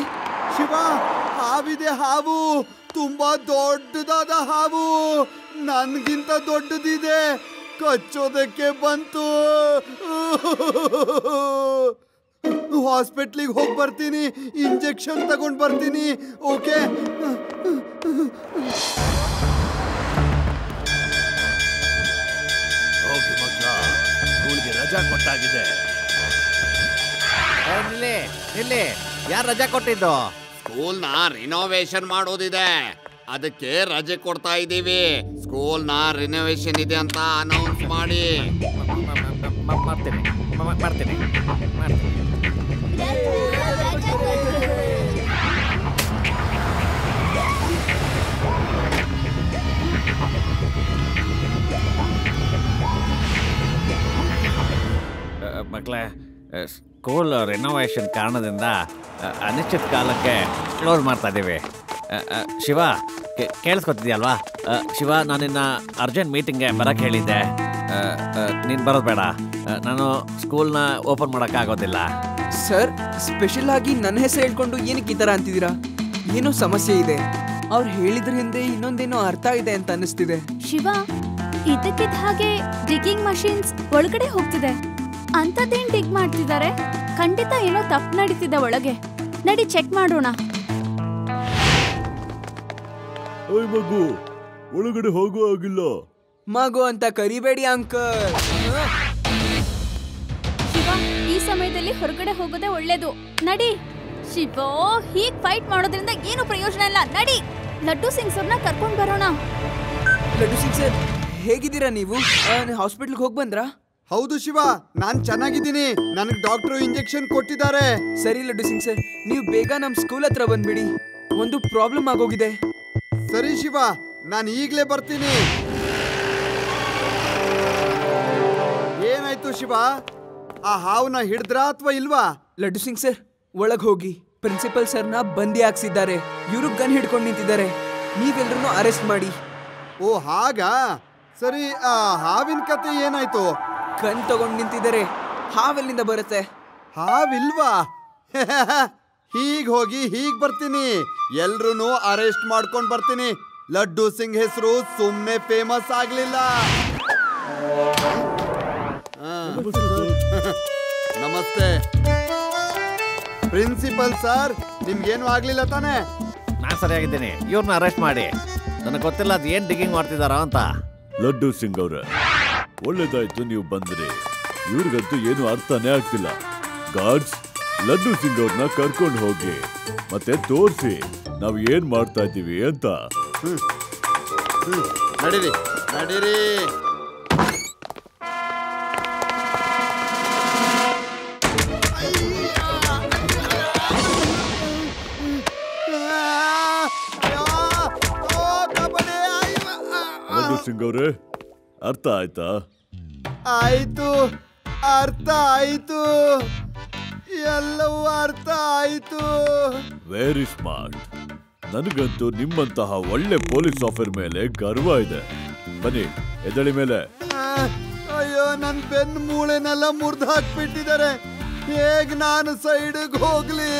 ಶಿವ, ಹಾವಿದೆ ಹಾವು. ತುಂಬಾ ದೊಡ್ಡದಾದ ಹಾವು. ನನ್ಗಿಂತ ದೊಡ್ಡದಿದೆ. ಕಚ್ಚೋದಕ್ಕೆ ಬಂತು. ಹಾಸ್ಪಿಟ್ಲಿಗೆ ಹೋಗಿ ಬರ್ತೀನಿ. ಇಂಜೆಕ್ಷನ್ ತಗೊಂಡ್ ಬರ್ತೀನಿ. ಓಕೆ. ಹೋಗಿ ಮಗ, ಸ್ಕೂಲ್ಗೆ ರಜಾ ಕೊಟ್ಟಾಗಿದೆ. ಇಲ್ಲಿ ಯಾರು ರಜಾ ಕೊಟ್ಟಿದ್ದು? ಸ್ಕೂಲ್ನ ರಿನೋವೇಷನ್ ಮಾಡೋದಿದೆ, ಅದಕ್ಕೆ ರಜೆ ಕೊಡ್ತಾ ಇದ್ದೀವಿ. ಸ್ಕೂಲ್ನ ರಿನೋವೇಷನ್ ಇದೆ ಅಂತ ಅನೌನ್ಸ್ ಮಾಡಿ. ಮಾಡ್ತೀನಿ. ಮಕ್ಕಳೇ, ಸ್ಕೂಲ್ ರಿನೋವೇಷನ್ ಕಾರಣದಿಂದ ಅನಿಶ್ಚಿತ ಕಾಲಕ್ಕೆ ಕ್ಲೋಸ್ ಮಾಡ್ತಾ ಇದ್ದೀವಿ. ಶಿವ, ಕೇಳಿಸ್ಕೊತಿದ್ಯಲ್ವಾ? ಶಿವ, ನಾನಿನ್ನ ಅರ್ಜೆಂಟ್ ಮೀಟಿಂಗ್ಗೆ ಬರೋಕ್ಕೆ ಹೇಳಿದ್ದೆ. ನೀನು ಬರೋದು ಬೇಡ. ನಾನು ಸ್ಕೂಲ್ನ ಓಪನ್ ಮಾಡೋಕ್ಕಾಗೋದಿಲ್ಲ. ಸರ್, ಸ್ಪೆಷಲ್ ಆಗಿ ನನ್ನ ಹೆಸರು ಹೇಳ್ಕೊಂಡು ಏನಕ್ಕೆ ಈ ಥರ ಅಂತಿದ್ದೀರಾ? ಏನೋ ಸಮಸ್ಯೆ ಇದೆ. ಅವ್ರು ಹೇಳಿದ್ರ ಹಿಂದೆ ಇನ್ನೊಂದೇನೋ ಅರ್ಥ ಇದೆ ಅಂತ ಅನ್ನಿಸ್ತಿದೆ. ಶಿವ, ಇದಕ್ಕಿದ್ದ ಹಾಗೆ ಡಿಗ್ಗಿಂಗ್ ಮಷೀನ್ಸ್ ಒಳಗಡೆ ಹೋಗ್ತಿದೆ. ಅಂಥದ್ದೇನ್ ಡಿಗ್ ಮಾಡ್ತಿದ್ದಾರೆ? ಖಂಡಿತ ಏನೋ ತಪ್ಪು ನಡೀತಿದೆ ಒಳಗೆ. ನಡಿ ಚೆಕ್ ಮಾಡೋಣ. ಓಯ್ ಮಗು, ಒಳಗಡೆ ಹೋಗೋ ಆಗಿಲ್ಲ. ಮಗು ಅಂತ ಕರಿಬೇಡಿ ಅಂಕಲ್. ಶಿವ, ಈ ಸಮಯದಲ್ಲಿ ಹೊರಗಡೆ ಹೋಗೋದೇ ಒಳ್ಳೇದು. ನಡಿ. ಶಿವ, ಹೀಗ್ ಫೈಟ್ ಮಾಡೋದ್ರಿಂದ ಏನು ಪ್ರಯೋಜನ ಇಲ್ಲ. ನಡಿ, ಲಡ್ಡು ಸಿಂಗ್ ಸರ್ನ ಕರ್ಕೊಂಡ್ ಬರೋಣ. ಲಡ್ಡು ಸಿಂಗ್ ಸರ್, ಹೇಗಿದ್ದೀರಾ ನೀವು? ಹಾಸ್ಪಿಟ್ಲ್ಗೆ ಹೋಗಿ ಬಂದ್ರಾ? ಹೌದು ಶಿವ, ನಾನ್ ಚೆನ್ನಾಗಿದ್ದೀನಿ. ನನಗೆ ಡಾಕ್ಟರ್ ಇಂಜೆಕ್ಷನ್ ಕೊಟ್ಟಿದ್ದಾರೆ. ಸರಿ ಲಡ್ಡು ಸಿಂಗ್ ಸರ್, ನೀವು ಬೇಗ ನಮ್ಮ ಸ್ಕೂಲ್ ಹತ್ರ ಬಂದ್ಬಿಡಿ. ಒಂದು ಪ್ರಾಬ್ಲಮ್ ಆಗೋಗಿದೆ. ಸರಿ ಶಿವ, ನಾನು ಈಗಲೇ ಬರ್ತೀನಿ. ಏನಾಯ್ತು ಶಿವ? ಆ ಹಾವನ್ನ ಹಿಡಿದ್ರಾ ಅಥವಾ ಇಲ್ವಾ? ಲಡ್ಡು ಸಿಂಗ್ ಸರ್, ಒಳಗ್ ಹೋಗಿ. ಪ್ರಿನ್ಸಿಪಲ್ ಸರ್ನ ಬಂದಿ ಹಾಕ್ಸಿದ್ದಾರೆ. ಇವರು ಗನ್ ಹಿಡ್ಕೊಂಡು ನಿಂತಿದ್ದಾರೆ. ನೀವೆಲ್ಲರನ್ನು ಅರೆಸ್ಟ್ ಮಾಡಿ. ಓ ಹಾಗಾ? ಸರಿ, ಆ ಹಾವಿನ ಕತೆ ಏನಾಯ್ತು? ಗನ್ ತಗೊಂಡು ನಿಂತಿದ್ದಾರೆ. ಹಾವೆಲ್ಲಿಂದ ಬರುತ್ತೆ? ಹಾವಿಲ್ವಾ? ಹೀಗ್ ಹೋಗಿ ಹೀಗ್ ಬರ್ತೀನಿ. ಎಲ್ರೂ ಅರೆಸ್ಟ್ ಮಾಡ್ಕೊಂಡ್ ಬರ್ತೀನಿ. ಲಡ್ಡು ಸಿಂಗ್ ಹೆಸರು ಸುಮ್ನೆ ಫೇಮಸ್ ಆಗ್ಲಿಲ್ಲ. ನಮಸ್ತೆ ಪ್ರಿನ್ಸಿಪಲ್ ಸರ್, ನಿಮ್ಗೇನು ಆಗ್ಲಿಲ್ಲ ತಾನೆ? ನಾನು ಸರಿಯಾಗಿದ್ದೀನಿ. ಇವ್ರನ್ನ ಅರೆಸ್ಟ್ ಮಾಡಿ. ನನಗೆ ಗೊತ್ತಿಲ್ಲ ಅದು ಏನು ಡಿಗ್ಗಿಂಗ್ ಮಾಡ್ತಿದಾರ ಅಂತ. ಲಡ್ಡು ಸಿಂಗ್ ಅವ್ರೆ, ಒಳ್ಳೇದಾಯ್ತು ನೀವು ಬಂದ್ರಿ. ಇವ್ರಿಗಂತೂ ಏನು ಅರ್ಥನೇ ಆಗ್ತಿಲ್ಲ. ಗಾರ್ಡ್ಸ್, ಲಡ್ಡು ಸಿಂಗ್ ಅವ್ರನ್ನ ಕರ್ಕೊಂಡು ಹೋಗಿ ಮತ್ತೆ ತೋರಿಸಿ ನಾವು ಏನ್ ಮಾಡ್ತಾ ಇದ್ದೀವಿ ಅಂತ. ನಡೀರಿ ನಡೀರಿ. ಲಡ್ಡು ಸಿಂಗ್ ಅವ್ರೆ, ಅರ್ಥ ಆಯ್ತಾ? ಆಯ್ತು, ಅರ್ಥ ಆಯ್ತು, ಎಲ್ಲವೂ ಅರ್ಥ ಆಯ್ತು. Very smart. ನನಗಂತೂ ನಿಮ್ಮಂತಹ ಒಳ್ಳೆ ಪೊಲೀಸ್ ಆಫೀಸರ್ ಮೇಲೆ ಗರ್ವ ಇದೆ. ಬನ್ನಿ, ಎದಳಿ ಮೇಲೆ. ನನ್ ಬೆನ್ ಮೂಳೆನೆಲ್ಲ ಮುರಿದು ಹಾಕ್ಬಿಟ್ಟಿದ್ದಾರೆ. ಹೇಗ್ ನಾನು ಸೈಡ್ಗೆ ಹೋಗ್ಲಿ?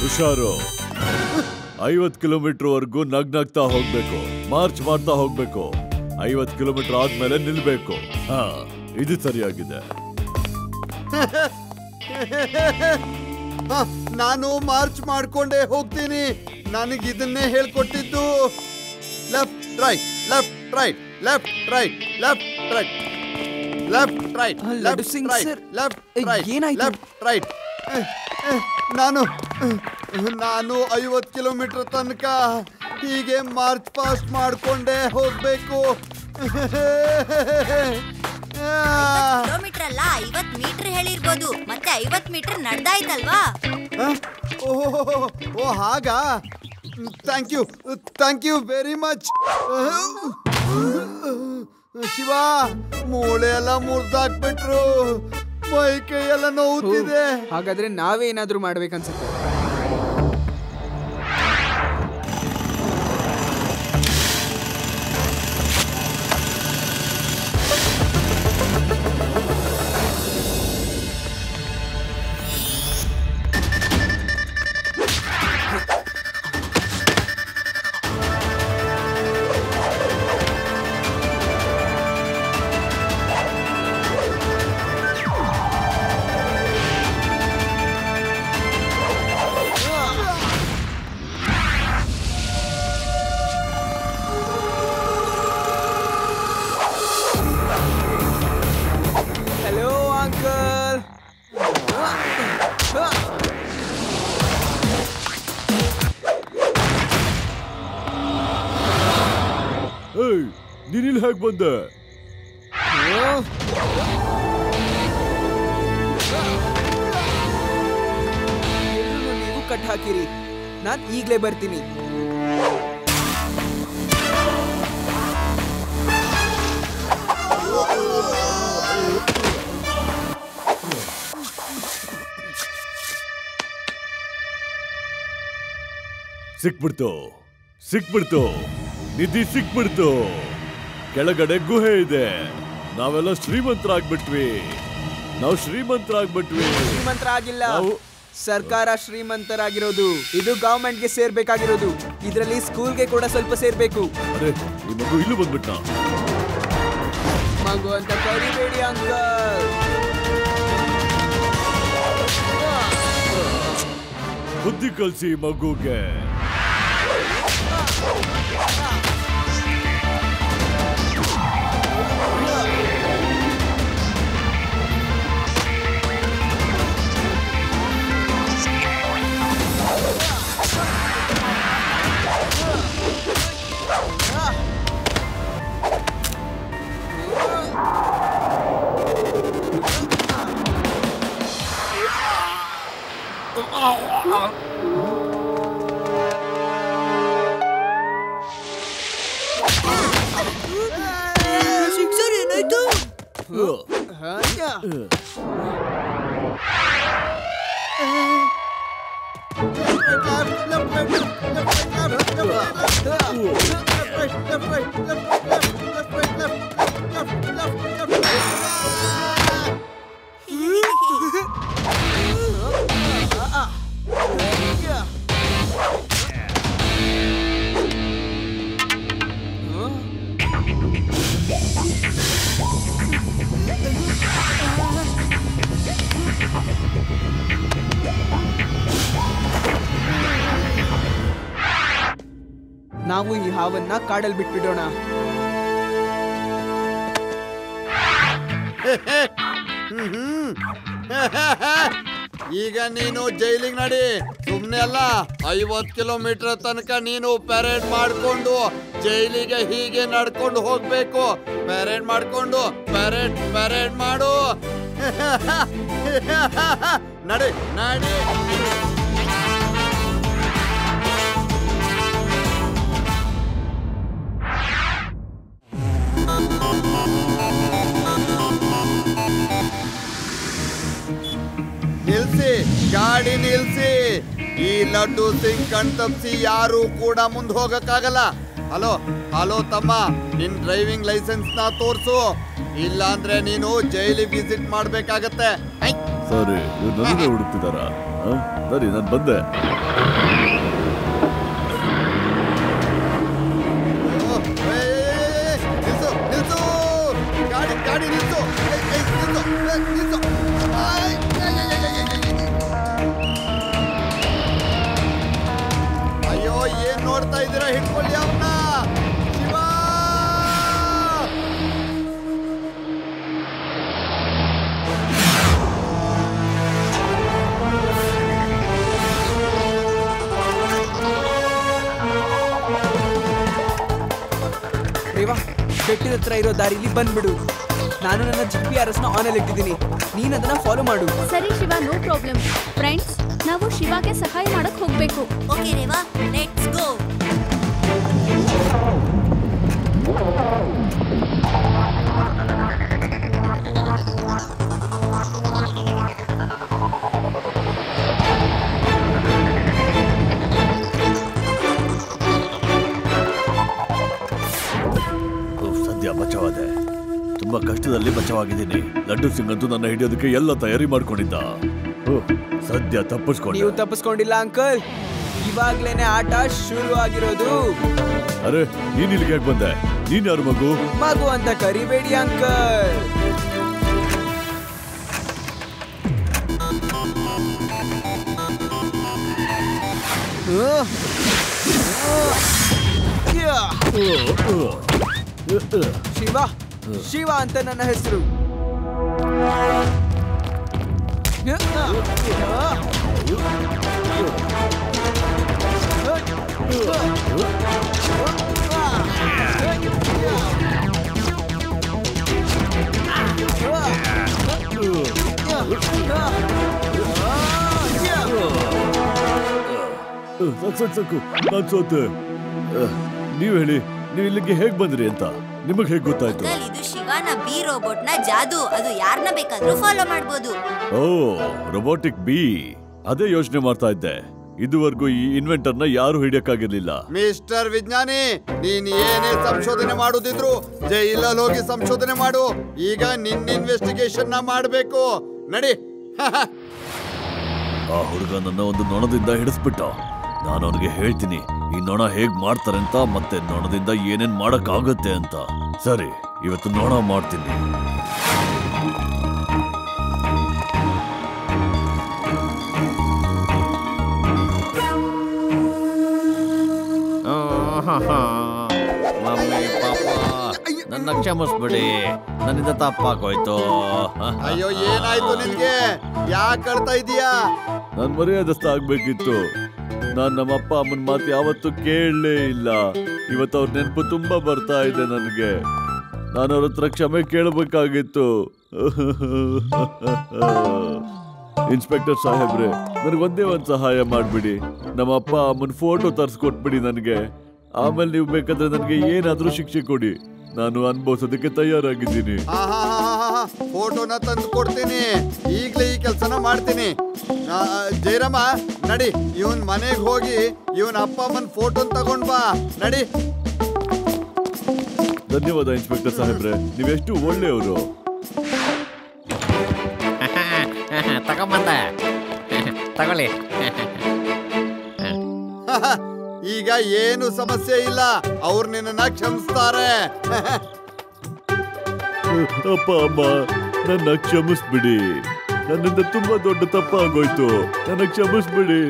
ಹುಷಾರು. 50 ಕಿಲೋಮೀಟರ್ ವರೆಗೂ ನಗ್ನಗ್ತಾ ಹೋಗ್ಬೇಕು, ಮಾರ್ಚ್ ಮಾಡ್ತಾ ಹೋಗ್ಬೇಕು. 50 ಕಿಲೋಮೀಟರ್ ಆದ್ಮೇಲೆ ನಿಲ್ಬೇಕು. ಹಾ, ಇದು ಸರಿಯಾಗಿದೆ. ನಾನು ಮಾರ್ಚ್ ಮಾಡ್ಕೊಂಡೇ ಹೋಗ್ತೀನಿ. ನನಗೆ ಇದನ್ನೇ ಹೇಳ್ಕೊಟ್ಟಿದ್ದು. Left right, left right, left right, left right, left right, left right, left right, left right. ನಾನು 50 ಕಿಲೋಮೀಟರ್ ತನಕ ಹೀಗೆ ಮಾರ್ಚ್ ಪಾಸ್ಟ್ ಮಾಡ್ಕೊಂಡೇ ಹೋಗ್ಬೇಕು. ಕಿಲೋಮೀಟರ್ ಅಲ್ಲ, 50 ಮೀಟರ್ ಹೇಳಿರ್ಬೋದು. ಮತ್ತೆ 50 ಮೀಟರ್ ನಡೆದಾಯ್ತಲ್ವಾ? ಓ ಹಾಗಾ? Thank you very much. Shiva, ಮೂಳೆ ಎಲ್ಲ ಮುರಿದಾಕ್ಬಿಟ್ರು, ಮೈ ಕೈ ಎಲ್ಲ ನೋವುತ್ತಿದೆ. ಹಾಗಾದ್ರೆ ನಾವೇ ಏನಾದ್ರೂ ಮಾಡ್ಬೇಕನ್ಸುತ್ತೆ. ನೀನಿಲ್ ಹೇಗೆ ಬಂದೆ? ನೀವು ಕಟ್ ಹಾಕಿರಿ, ನಾನ್ ಈಗ್ಲೇ ಬರ್ತೀನಿ. ಸಿಕ್ಬಿಡ್ತು, ನಿಧಿ ಸಿಕ್ಬಿಡ್ತು. ಕೆಳಗಡೆ ಗುಹೆ ಇದೆ. ನಾವೆಲ್ಲ ಶ್ರೀಮಂತರಾಗ್ಬಿಟ್ವಿ. ಶ್ರೀಮಂತರಾಗಿಲ್ಲ, ಸರ್ಕಾರ ಶ್ರೀಮಂತರಾಗಿರೋದು. ಇದು ಗವರ್ಮೆಂಟ್ಗೆ ಸೇರ್ಬೇಕಾಗಿರೋದು. ಇದರಲ್ಲಿ ಸ್ಕೂಲ್ಗೆ ಕೂಡ ಸ್ವಲ್ಪ ಸೇರ್ಬೇಕು. ಅರೆ, ಈ ಮಗು ಇಲ್ಲೂ ಬಂದ್ಬಿಟ್ಟ. ಮಗು ಅಂತ ಕರಿಬೇಡಿ ಅಂಕಲ್. ಬುದ್ಧಿ ಕಲ್ಸಿ ಮಗುಗೆ. ಸಿಕ್ಸರ್ ಏನಾಯ್ತು? ನಾವು ಈ ಹಾವನ್ನ ಕಾಡಲ್ಲಿ ಬಿಟ್ಬಿಡೋಣ. ಈಗ ನೀನು ಜೈಲಿಗೆ ನಡಿ. ಸುಮ್ನೆ ಅಲ್ಲ, 50 ಕಿಲೋಮೀಟರ್ ತನಕ ನೀನು ಪರೇಡ್ ಮಾಡ್ಕೊಂಡು ಜೈಲಿಗೆ ಹೀಗೆ ನಡ್ಕೊಂಡು ಹೋಗ್ಬೇಕು. ಪರೇಡ್ ಮಾಡ್ಕೊಂಡು ಪರೇಡ್ ಮಾಡು. ನಡಿ. ನಿಲ್ಸಿ, ಗಾಡಿ ನಿಲ್ಸಿ. ಈ ಲಡ್ಡು ಸಿಂಗ್ ಕಣ್ ತಪ್ಪಿಸಿ ಯಾರು ಕೂಡ ಮುಂದೆ ಹೋಗಕ್ಕಾಗಲ್ಲ. ಹಲೋ ಹಲೋ ತಮ್ಮ, ನಿನ್ ಡ್ರೈವಿಂಗ್ ಲೈಸೆನ್ಸ್ ನ ತೋರ್ಸು, ಇಲ್ಲ ಅಂದ್ರೆ ನೀನು ಜೈಲಿಗೆ ವಿಸಿಟ್ ಮಾಡ್ಬೇಕಾಗತ್ತೆ. ಸರಿ, ನನಗೆ ಹುಡುಕ್ತಿದಾರ? ಸರಿ, ನಾನು ಬಂದೆ. ನಿಲ್ಸು, ಗಾಡಿ ನಿಲ್ಸು. ಅಯ್ಯೋ, ಏನ್ ನೋಡ್ತಾ ಇದ್ದೀರಾ? ಹಿಡ್ಕೊಳ್ಳಿ ಅವನ್ನ. ಶಿವ, ರೇವಾ, ಬೆಟ್ಟದ ಹತ್ರ ಇರೋ ದಾರಿಲಿ ಬಂದ್ಬಿಡು. ನಾನು ನನ್ನ GPS ನ ಆನ್ ಅಲ್ಲಿ ಇಟ್ಟಿದ್ದೀನಿ, ನೀನ್ ಅದನ್ನ ಫಾಲೋ ಮಾಡು. ಸರಿ ಶಿವ, ನೋ ಪ್ರಾಬ್ಲಮ್. ಫ್ರೆಂಡ್ಸ್, ನಾವು ಶಿವಾಗೆ ಸಹಾಯ ಮಾಡಕ್ ಹೋಗ್ಬೇಕು. Okay Reva, let's go. ಸದ್ಯ ಬಚಾವಾದೆ. ತುಂಬಾ ಕಷ್ಟದಲ್ಲಿ ಬಚಾವಾಗಿದ್ದೀನಿ. ಲಡ್ಡು ಸಿಂಗ್ ಅಂತೂ ನನ್ನ ಹಿಡಿಯೋದಕ್ಕೆ ಎಲ್ಲ ತಯಾರಿ ಮಾಡ್ಕೊಂಡಿದ್ದ. ಸದ್ಯ ತಪ್ಪಿಸ್ಕೊಂಡು. ನೀವು ತಪ್ಪಿಸ್ಕೊಂಡಿಲ್ಲ ಅಂಕಲ್, ಇವಾಗ್ಲೇನೆ ಆಟ ಶುರು ಆಗಿರೋದು. ಅರೆ, ನೀನ್ ಇಲ್ಲಿಗೆ ಯಾಕೆ ಬಂದೆ? ನೀನ್ ಯಾರು ಮಗು? ಮಗು ಅಂತ ಕರಿಬೇಡಿ ಅಂಕಲ್. ಶಿವ, ಶಿವ ಅಂತ ನನ್ನ ಹೆಸರು. ಸಾಕು, ನಾನ್ ಸೋತೆ. ನೀವ್ ಹೇಳಿ, ನೀವ್ ಇಲ್ಲಿಗೆ ಹೇಗ್ ಬಂದ್ರಿ ಅಂತ ನಿಮಗ್ ಹೇಗ್ ಗೊತ್ತಾಯ್ತು? ಇದು ಶಿವನ ಬಿ ರೋಬೋಟ್ ನ ಜಾದು. ಅದು ಯಾರನ್ನ ಬೇಕಾದ್ರೂ ಫಾಲೋ ಮಾಡ್ಬೋದು. ಓ, ರೋಬೋಟಿಕ್ ಬಿ. ಅದೇ ಯೋಚನೆ ಮಾಡ್ತಾ ಇದ್ದೆ. ಇದುವರೆಗೂ ಈ ಇನ್ವೆಂಟರ್ ನ ಯಾರು ಹಿಡಿಯಕ್ಕಾಗಿರ್ಲಿಲ್ಲ. ಮಿಸ್ಟರ್ ವಿಜ್ಞಾನಿ, ನೀನ್ ಏನೇ ಸಂಶೋಧನೆ ಮಾಡೋದಿದ್ರು ಜೈಲಲ್ಲಿ ಹೋಗಿ ಸಂಶೋಧನೆ ಮಾಡು. ಈಗ ನಿನ್ನ ಇನ್ವೆಸ್ಟಿಗೇಷನ್ ನ ಮಾಡ್ಬೇಕು. ನಡಿ. ಆ ಹುಡುಗ ನನ್ನ ಒಂದು ನೊಣದಿಂದ ಹಿಡಿಸ್ಬಿಟ್ಟ. ನಾನು ಅವನಿಗೆ ಹೇಳ್ತೀನಿ ಈ ನೊಣ ಹೇಗ್ ಮಾಡ್ತಾರೆ ಅಂತ, ಮತ್ತೆ ನೊಣದಿಂದ ಏನೇನ್ ಮಾಡಕ್ ಆಗುತ್ತೆ ಅಂತ. ಸರಿ, ಇವತ್ತು ನೊಣ ಮಾಡ್ತೀನಿ. ಮಮ್ಮಿ ಪಾಪ, ನನ್ನ ಕ್ಷಮಿಸ್ಬಿಡಿ, ನನ್ನಿಂದ ತಪ್ಪಾಗೋಯ್ತು. ಅಯ್ಯೋ, ಏನಾಯ್ತು ನಿನ್ಗೆ? ಯಾಕೆ ಅಳ್ತಾ ಇದೀಯಾ? ನಾನ್ ಮರ್ಯಾದಸ್ಥ ಆಗ್ಬೇಕಿತ್ತು. ನಾನ್ ನಮ್ಮ ಅಪ್ಪ ಅಮ್ಮನ ಮಾತು ಯಾವತ್ತೂ ಕೇಳಲೇ ಇಲ್ಲ. ಇವತ್ತು ಅವ್ರ ನೆನಪು ತುಂಬಾ ಬರ್ತಾ ಇದೆ ನನಗೆ. ನಾನು ಅವ್ರ ಹತ್ರ ಕ್ಷಮೆ ಕೇಳಬೇಕಾಗಿತ್ತು. ಇನ್ಸ್ಪೆಕ್ಟರ್ ಸಾಹೇಬ್ರೆ, ನನಗೊಂದೇ ಒಂದು ಸಹಾಯ ಮಾಡ್ಬಿಡಿ. ನಮ್ಮ ಅಪ್ಪ ಅಮ್ಮನ ಫೋಟೋ ತರಿಸ್ಕೊಟ್ಬಿಡಿ ನನಗೆ. ಆಮೇಲೆ ನೀವು ಬೇಕಾದ್ರೆ ನನಗೆ ಏನಾದ್ರೂ ಶಿಕ್ಷೆ ಕೊಡಿ. ನಾನು ಅನುಭವಿಸೋದಕ್ಕೆ ತಯಾರಾಗಿದ್ದೀನಿ. ಫೋಟೋನ ತಂದು ಕೊಡ್ತೀನಿ. ಈಗ್ಲೇ ಈ ಕೆಲಸನ ಮಾಡ್ತೀನಿ. ಜಯರಾಮ, ನಡಿ, ಇವನ್ ಮನೆಗೆ ಹೋಗಿ ಇವನ್ ಅಪ್ಪ ಅಮ್ಮನ ಫೋಟೋ ತಗೊಂಡ್ ಬಾ. ನಡಿ. ಧನ್ಯವಾದ ಇನ್ಸ್ಪೆಕ್ಟರ್ ಸಾಹೇಬ್ರೆ, ನೀವೆಷ್ಟು ಒಳ್ಳೆಯವರು. ತಗೊಂಬಂದೆ, ತಗೊಳ್ಳಿ. ಈಗ ಏನು ಸಮಸ್ಯೆ ಇಲ್ಲ, ಅವ್ರು ನಿನ್ನ ಕ್ಷಮಿಸ್ತಾರೆ. ಅಪ್ಪ ಅಮ್ಮ, ನನ್ನ ಕ್ಷಮಿಸ್ಬಿಡಿ. ನನ್ನಿಂದ ತುಂಬಾ ದೊಡ್ಡ ತಪ್ಪಾಗೋಯ್ತು. ನನ್ನ ಕ್ಷಮಿಸ್ಬಿಡಿ.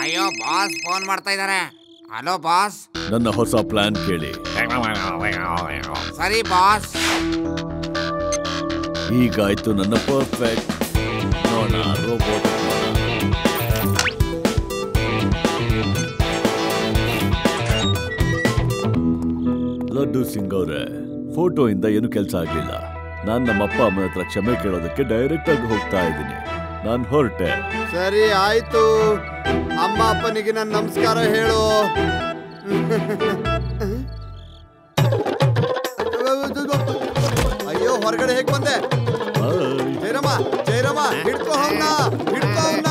ಅಯ್ಯೋ ಬಾಸ್ ಫೋನ್ ಮಾಡ್ತಾ ಇದ್ದಾರೆ. Hello boss. ನನ್ನ ಹೊಸ ಪ್ಲಾನ್ ಕೇಳಿ. ಸರಿ ಬಾಸ್. ಈಗಾಯ್ತು ನನ್ನ ಪರ್ಫೆಕ್ಟ್ ನೋಣ ರೋಬೋಟ್. ಲಡ್ಡು ಸಿಂಗ್ ಅವರೇ, ಫೋಟೋ ಇಂದ ಏನು ಕೆಲಸ ಆಗ್ಲಿಲ್ಲ. ನಾನ್ ನಮ್ಮ ಅಪ್ಪ ಅಮ್ಮನ ಹತ್ರ ಕ್ಷಮೆ ಕೇಳೋದಕ್ಕೆ ಡೈರೆಕ್ಟ್ ಆಗಿ ಹೋಗ್ತಾ ಇದ್ದೀನಿ. ನಾನು ಹೊರಟೆ. ಸರಿ ಆಯ್ತು. ಅಮ್ಮ ಅಪ್ಪನಿಗೆ ನನ್ನ ನಮಸ್ಕಾರ ಹೇಳು. ಅಯ್ಯೋ ಹೊರಗಡೆ ಹೇಗ್ ಬಂದೆ? ಜೈರಮ್ಮ ಜೈರಮ್ಮ ಹಿಡ್ಕೋ ಅವನ್ನ, ಹಿಡ್ಕೋ ಅವನ್ನ.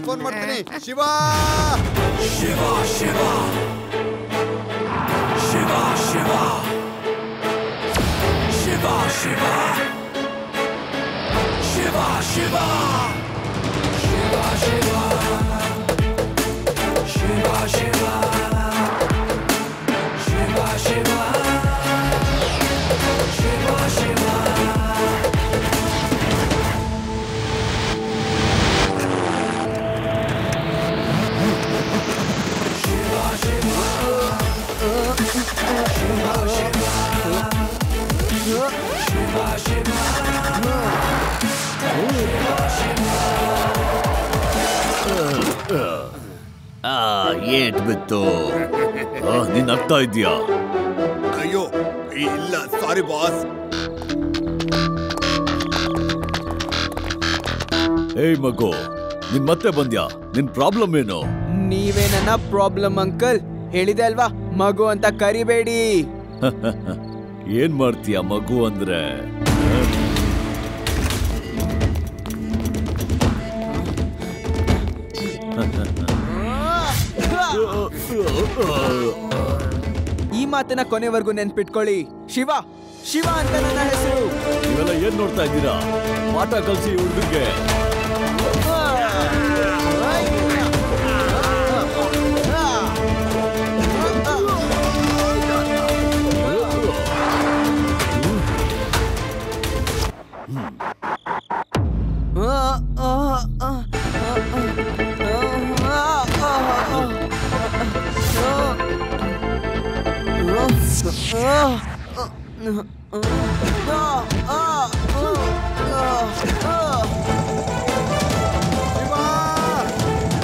ಫೋನ್ ಮಾಡ್ತೀನಿ. ಶಿವ ಶಿವ ಶಿವ ಶಿವ ಶಿವ ಶಿವ ಶಿವ ಶಿವ ಶಿವ ಶಿವ ಶಿವ ಶಿವ ಶಿವ ಶಿವ ಶಿವ ಶಿವ ಶಿವ. ಏಟ್ ಬಿತ್ತು. ನೀನ್ ಆಗ್ತಾ ಇದೀಯಾ? ಅಯ್ಯೋ ಇಲ್ಲ, ಸಾರಿ ಬಾಸ್. ಏಯ್ ಮಗು, ನೀನ್ ಮತ್ತೆ ಬಂದ್ಯಾ? ನಿನ್ ಪ್ರಾಬ್ಲಮ್ ಏನು? ನೀವೇ ನನ್ನ ಪ್ರಾಬ್ಲಮ್ ಅಂಕಲ್. ಹೇಳಿದೆ ಅಲ್ವಾ ಮಗು ಅಂತ ಕರಿಬೇಡಿ. ಏನ್ ಮಾಡ್ತೀಯ ಮಗು ಅಂದ್ರೆ? ಈ ಮಾತನ್ನ ಕೊನೆವರೆಗೂ ನೆನ್ಪಿಟ್ಕೊಳ್ಳಿ. ಶಿವ ಶಿವ ಅಂತ ನನ್ನ ಹೆಸರು. ನೀವೆಲ್ಲ ಏನ್ ನೋಡ್ತಾ ಇದ್ದೀರಾ? ಪಾಠ ಕಲ್ಸಿ ಹುಡುಗರಿಗೆ.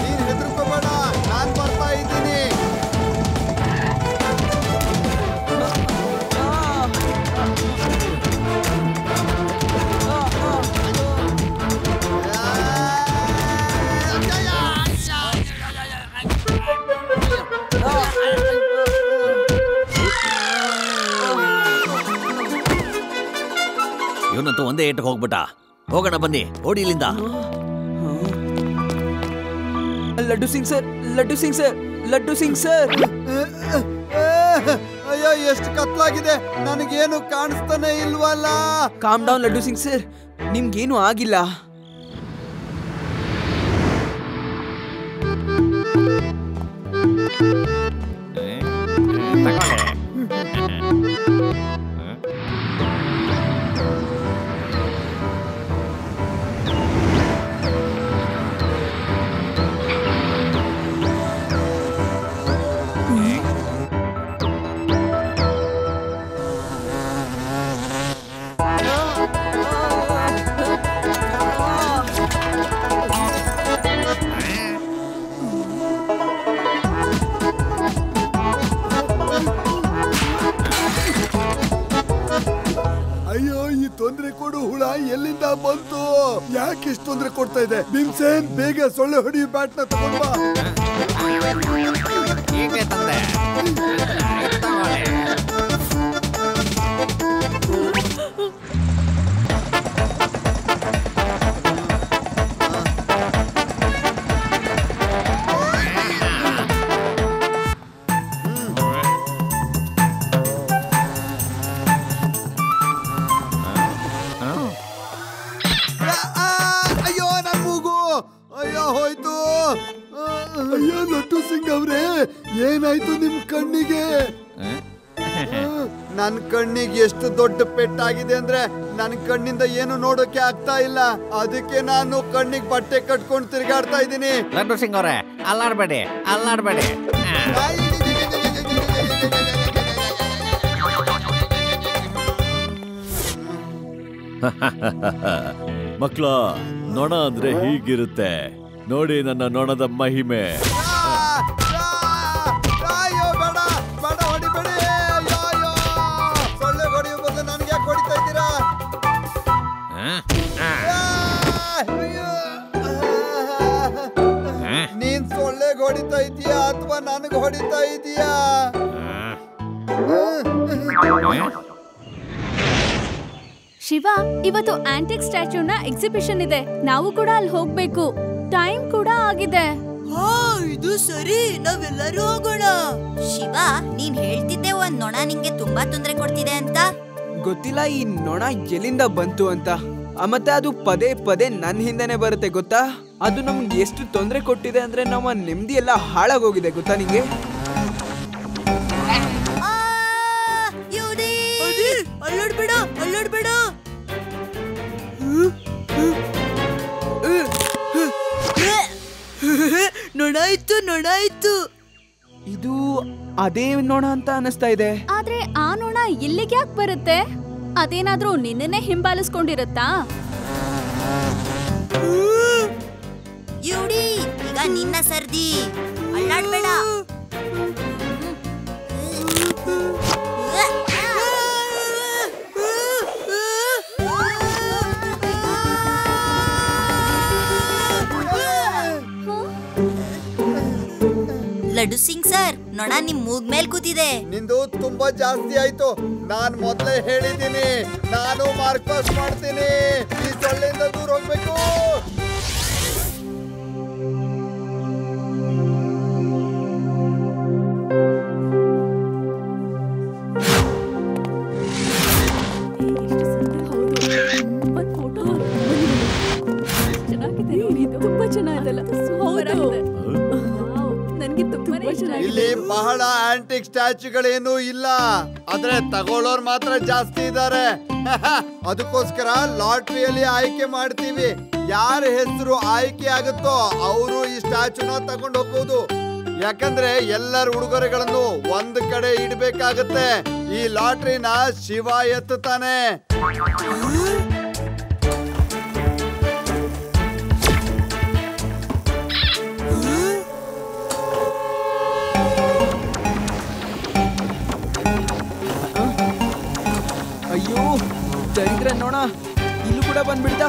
ನೀನ್ ಹೆದರ್ಕೋಬೇಡ, ನಾನ್ ಬರ್ತಾ ಇದ್ದೀನಿ. ಇವನಂತೂ ಒಂದೇ ಏಟಕ್ಕೆ ಹೋಗ್ಬಿಟ್ಟ. ಹೋಗೋಣ ಬನ್ನಿ, ಓಡಿ ಇಲ್ಲಿಂದ. Laddu Singh sir, laddu Singh sir, laddu Singh sir. ಅಯ್ಯೋ ಎಷ್ಟು ಕತ್ಲಾಗಿದೆ, ನನಗೇನು ಕಾಣಿಸ್ತಾನೆ ಇಲ್ವಲ್ಲ. Calm down laddu Singh sir, ನಿಮ್ಗೇನು ಆಗಿಲ್ಲ. ಅಯ್ಯೋ ಈ ತೊಂದ್ರೆ ಕೊಡು ಹುಳ ಎಲ್ಲಿಂದ ಬಂತು? ಯಾಕೆ ಇಷ್ಟು ತೊಂದ್ರೆ ಕೊಡ್ತಾ ಇದೆ? ಭೀಮ್ಸೇನ್ ಬೇಗ ಸೊಳ್ಳೆ ಹೊಡಿ ಬ್ಯಾಟ್ ನ ತಗೊಂಡ್ ಬಾ. ಹೀಗೆ ತಂದೆ. ಅಯ್ಯೋ ನನ್ ಮೂಗು, ಅಯ್ಯೋ ಹೋಯ್ತು. ಅಯ್ಯೋ ಲಡ್ಡು ಸಿಂಗ್ ಅವ್ರೆ, ಏನಾಯ್ತು ನಿಮ್ ಕಣ್ಣಿಗೆ? ನನ್ ಕಣ್ಣಿಗೆ ಎಷ್ಟು ದೊಡ್ಡ ಪೆಟ್ಟಾಗಿದೆ ಅಂದ್ರೆ ನನ್ ಕಣ್ಣಿಂದ ಏನು ನೋಡೋಕೆ ಆಗ್ತಾ ಇಲ್ಲ. ಅದಕ್ಕೆ ನಾನು ಕಣ್ಣಿಗೆ ಬಟ್ಟೆ ಕಟ್ಕೊಂಡು ತಿರ್ಗಾಡ್ತಾ ಇದ್ದೀನಿ. ಲಡ್ಡು ಸಿಂಗ್ ಅವರೇ, ಅಲ್ಲಾಡ್ಬೇಡಿ, ಅಲ್ಲಾಡ್ಬೇಡಿ. ಮಕ್ಳ, ನೊಣ ಅಂದ್ರೆ ಹೀಗಿರುತ್ತೆ ನೋಡಿ. ನನ್ನ ನೊಣದ ಮಹಿಮೆ. ಅಯ್ಯೋ ಬೇಡ ಬೇಡ, ಹೊಡಿಬೇಡಿ. ಅಯ್ಯೋ ಅಯ್ಯೋ, ಸೊಳ್ಳೆ ಹೊಡಿಯೋ ಬದಲು ನನ್ಗೆ ಯಾಕೆ ಹೊಡಿತಾ ಇದ್ದೀರಾ? ಇದೀಯಾ ಅಥವಾ ನನಗೆ ಹೊಡಿತಾ ಇದೀಯಾ? ಶಿವ, ಇವತ್ತು ಆಂಟಿಕ್ ಸ್ಟ್ಯಾಚ್ಯೂನ ಎಕ್ಸಿಬಿಷನ್ ಇದೆ, ನಾವು ಕೂಡ ಅಲ್ಲಿ ಹೋಗ್ಬೇಕು. ಟೈಮ್ ಕೂಡ ಆಗಿದೆ. ಇದು ಸರಿ, ನಾವೆಲ್ಲರೂ ಹೋಗೋಣ. ಶಿವ, ನೀನ್ ಹೇಳ್ತಿದ್ದೆ ಒಂದ್ ನೊಣ ನಿಂಗೆ ತುಂಬಾ ತೊಂದರೆ ಕೊಡ್ತಿದೆ ಅಂತ. ಗೊತ್ತಿಲ್ಲ ಈ ನೊಣ ಎಲ್ಲಿಂದ ಬಂತು ಅಂತ. ಮತ್ತೆ ಅದು ಪದೇ ಪದೇ ನನ್ನ ಹಿಂದೆನೆ ಬರುತ್ತೆ ಗೊತ್ತಾ. ಅದು ನಮ್ಗೆ ಎಷ್ಟು ತೊಂದರೆ ಕೊಟ್ಟಿದೆ ಅಂದ್ರೆ ನಮ್ಮ ನೆಮ್ಮದಿ ಎಲ್ಲ ಹಾಳಾಗೋಗಿದೆ ಗೊತ್ತಾ ನಿಂಗೆ. ಅಲ್ಲಾಡ್ಬೇಡ, ಅಲ್ಲಾಡ್ಬೇಡ. ನೊಣ ಇತ್ತು, ನೊಣ ಇತ್ತು. ಇದು ಅದೇ ನೊಣ ಅಂತ ಅನಿಸ್ತಾ ಇದೆ. ಆದ್ರೆ ಆ ನೊಣ ಇಲ್ಲಿಗೆ ಯಾಕೆ ಬರುತ್ತೆ? ಅದೇನಾದ್ರೂ ನಿನ್ನೆ ಹಿಂಬಾಲಿಸ್ಕೊಂಡಿರುತ್ತಾ? ಯುಡಿ, ಈಗ ನಿನ್ನ ಸರ್ದಿ. ಅಲ್ಲಾಡ್ಬೇಡ. ಲಡ್ಡು ಸಿಂಗ್ ಸರ್, ನೊಣ ನಿಮ್ ಮೂಗ್ ಮೇಲ್ ಕೂತಿದೆ. ನಿಂದು ತುಂಬಾ ಜಾಸ್ತಿ ಆಯ್ತು. ನಾನ್ ಮೊದ್ಲೇ ಹೇಳಿದ್ದೀನಿ, ನಾನು ಮಾರ್ಕ್ ಪಾಸ್ ಮಾಡ್ತೀನಿ. ಈ ಸೊಳ್ಳೆಯಿಂದ ದೂರ ಹೋಗ್ಬೇಕು. ತುಂಬಾ ಚೆನ್ನಾಗಿದೆಲ್ಲ. ಇಲ್ಲಿ ಬಹಳ ಆಂಟಿಕ್ ಸ್ಟ್ಯಾಚ್ಯೂಗಳೇನು ಇಲ್ಲ, ಆದ್ರೆ ತಗೊಳ್ಳೋರ್ ಮಾತ್ರ ಜಾಸ್ತಿ ಇದ್ದಾರೆ. ಅದಕ್ಕೋಸ್ಕರ ಲಾಟ್ರಿಯಲ್ಲಿ ಆಯ್ಕೆ ಮಾಡ್ತೀವಿ. ಯಾರ ಹೆಸರು ಆಯ್ಕೆ ಆಗುತ್ತೋ ಅವರು ಈ ಸ್ಟ್ಯಾಚ್ಯೂನ ತಗೊಂಡು ಹೋಗ್ಬೋದು. ಯಾಕಂದ್ರೆ ಎಲ್ಲರ ಉಡುಗೊರೆಗಳನ್ನು ಒಂದ್ ಕಡೆ ಇಡ್ಬೇಕಾಗತ್ತೆ. ಈ ಲಾಟ್ರಿನ ಶಿವ ಎತ್ತುತ್ತಾನೆ. ಅಯ್ಯೋ ದರಿದ್ರ ನೋಣ, ಇಲ್ಲೂ ಕೂಡ ಬಂದ್ಬಿಡ್ತಾ.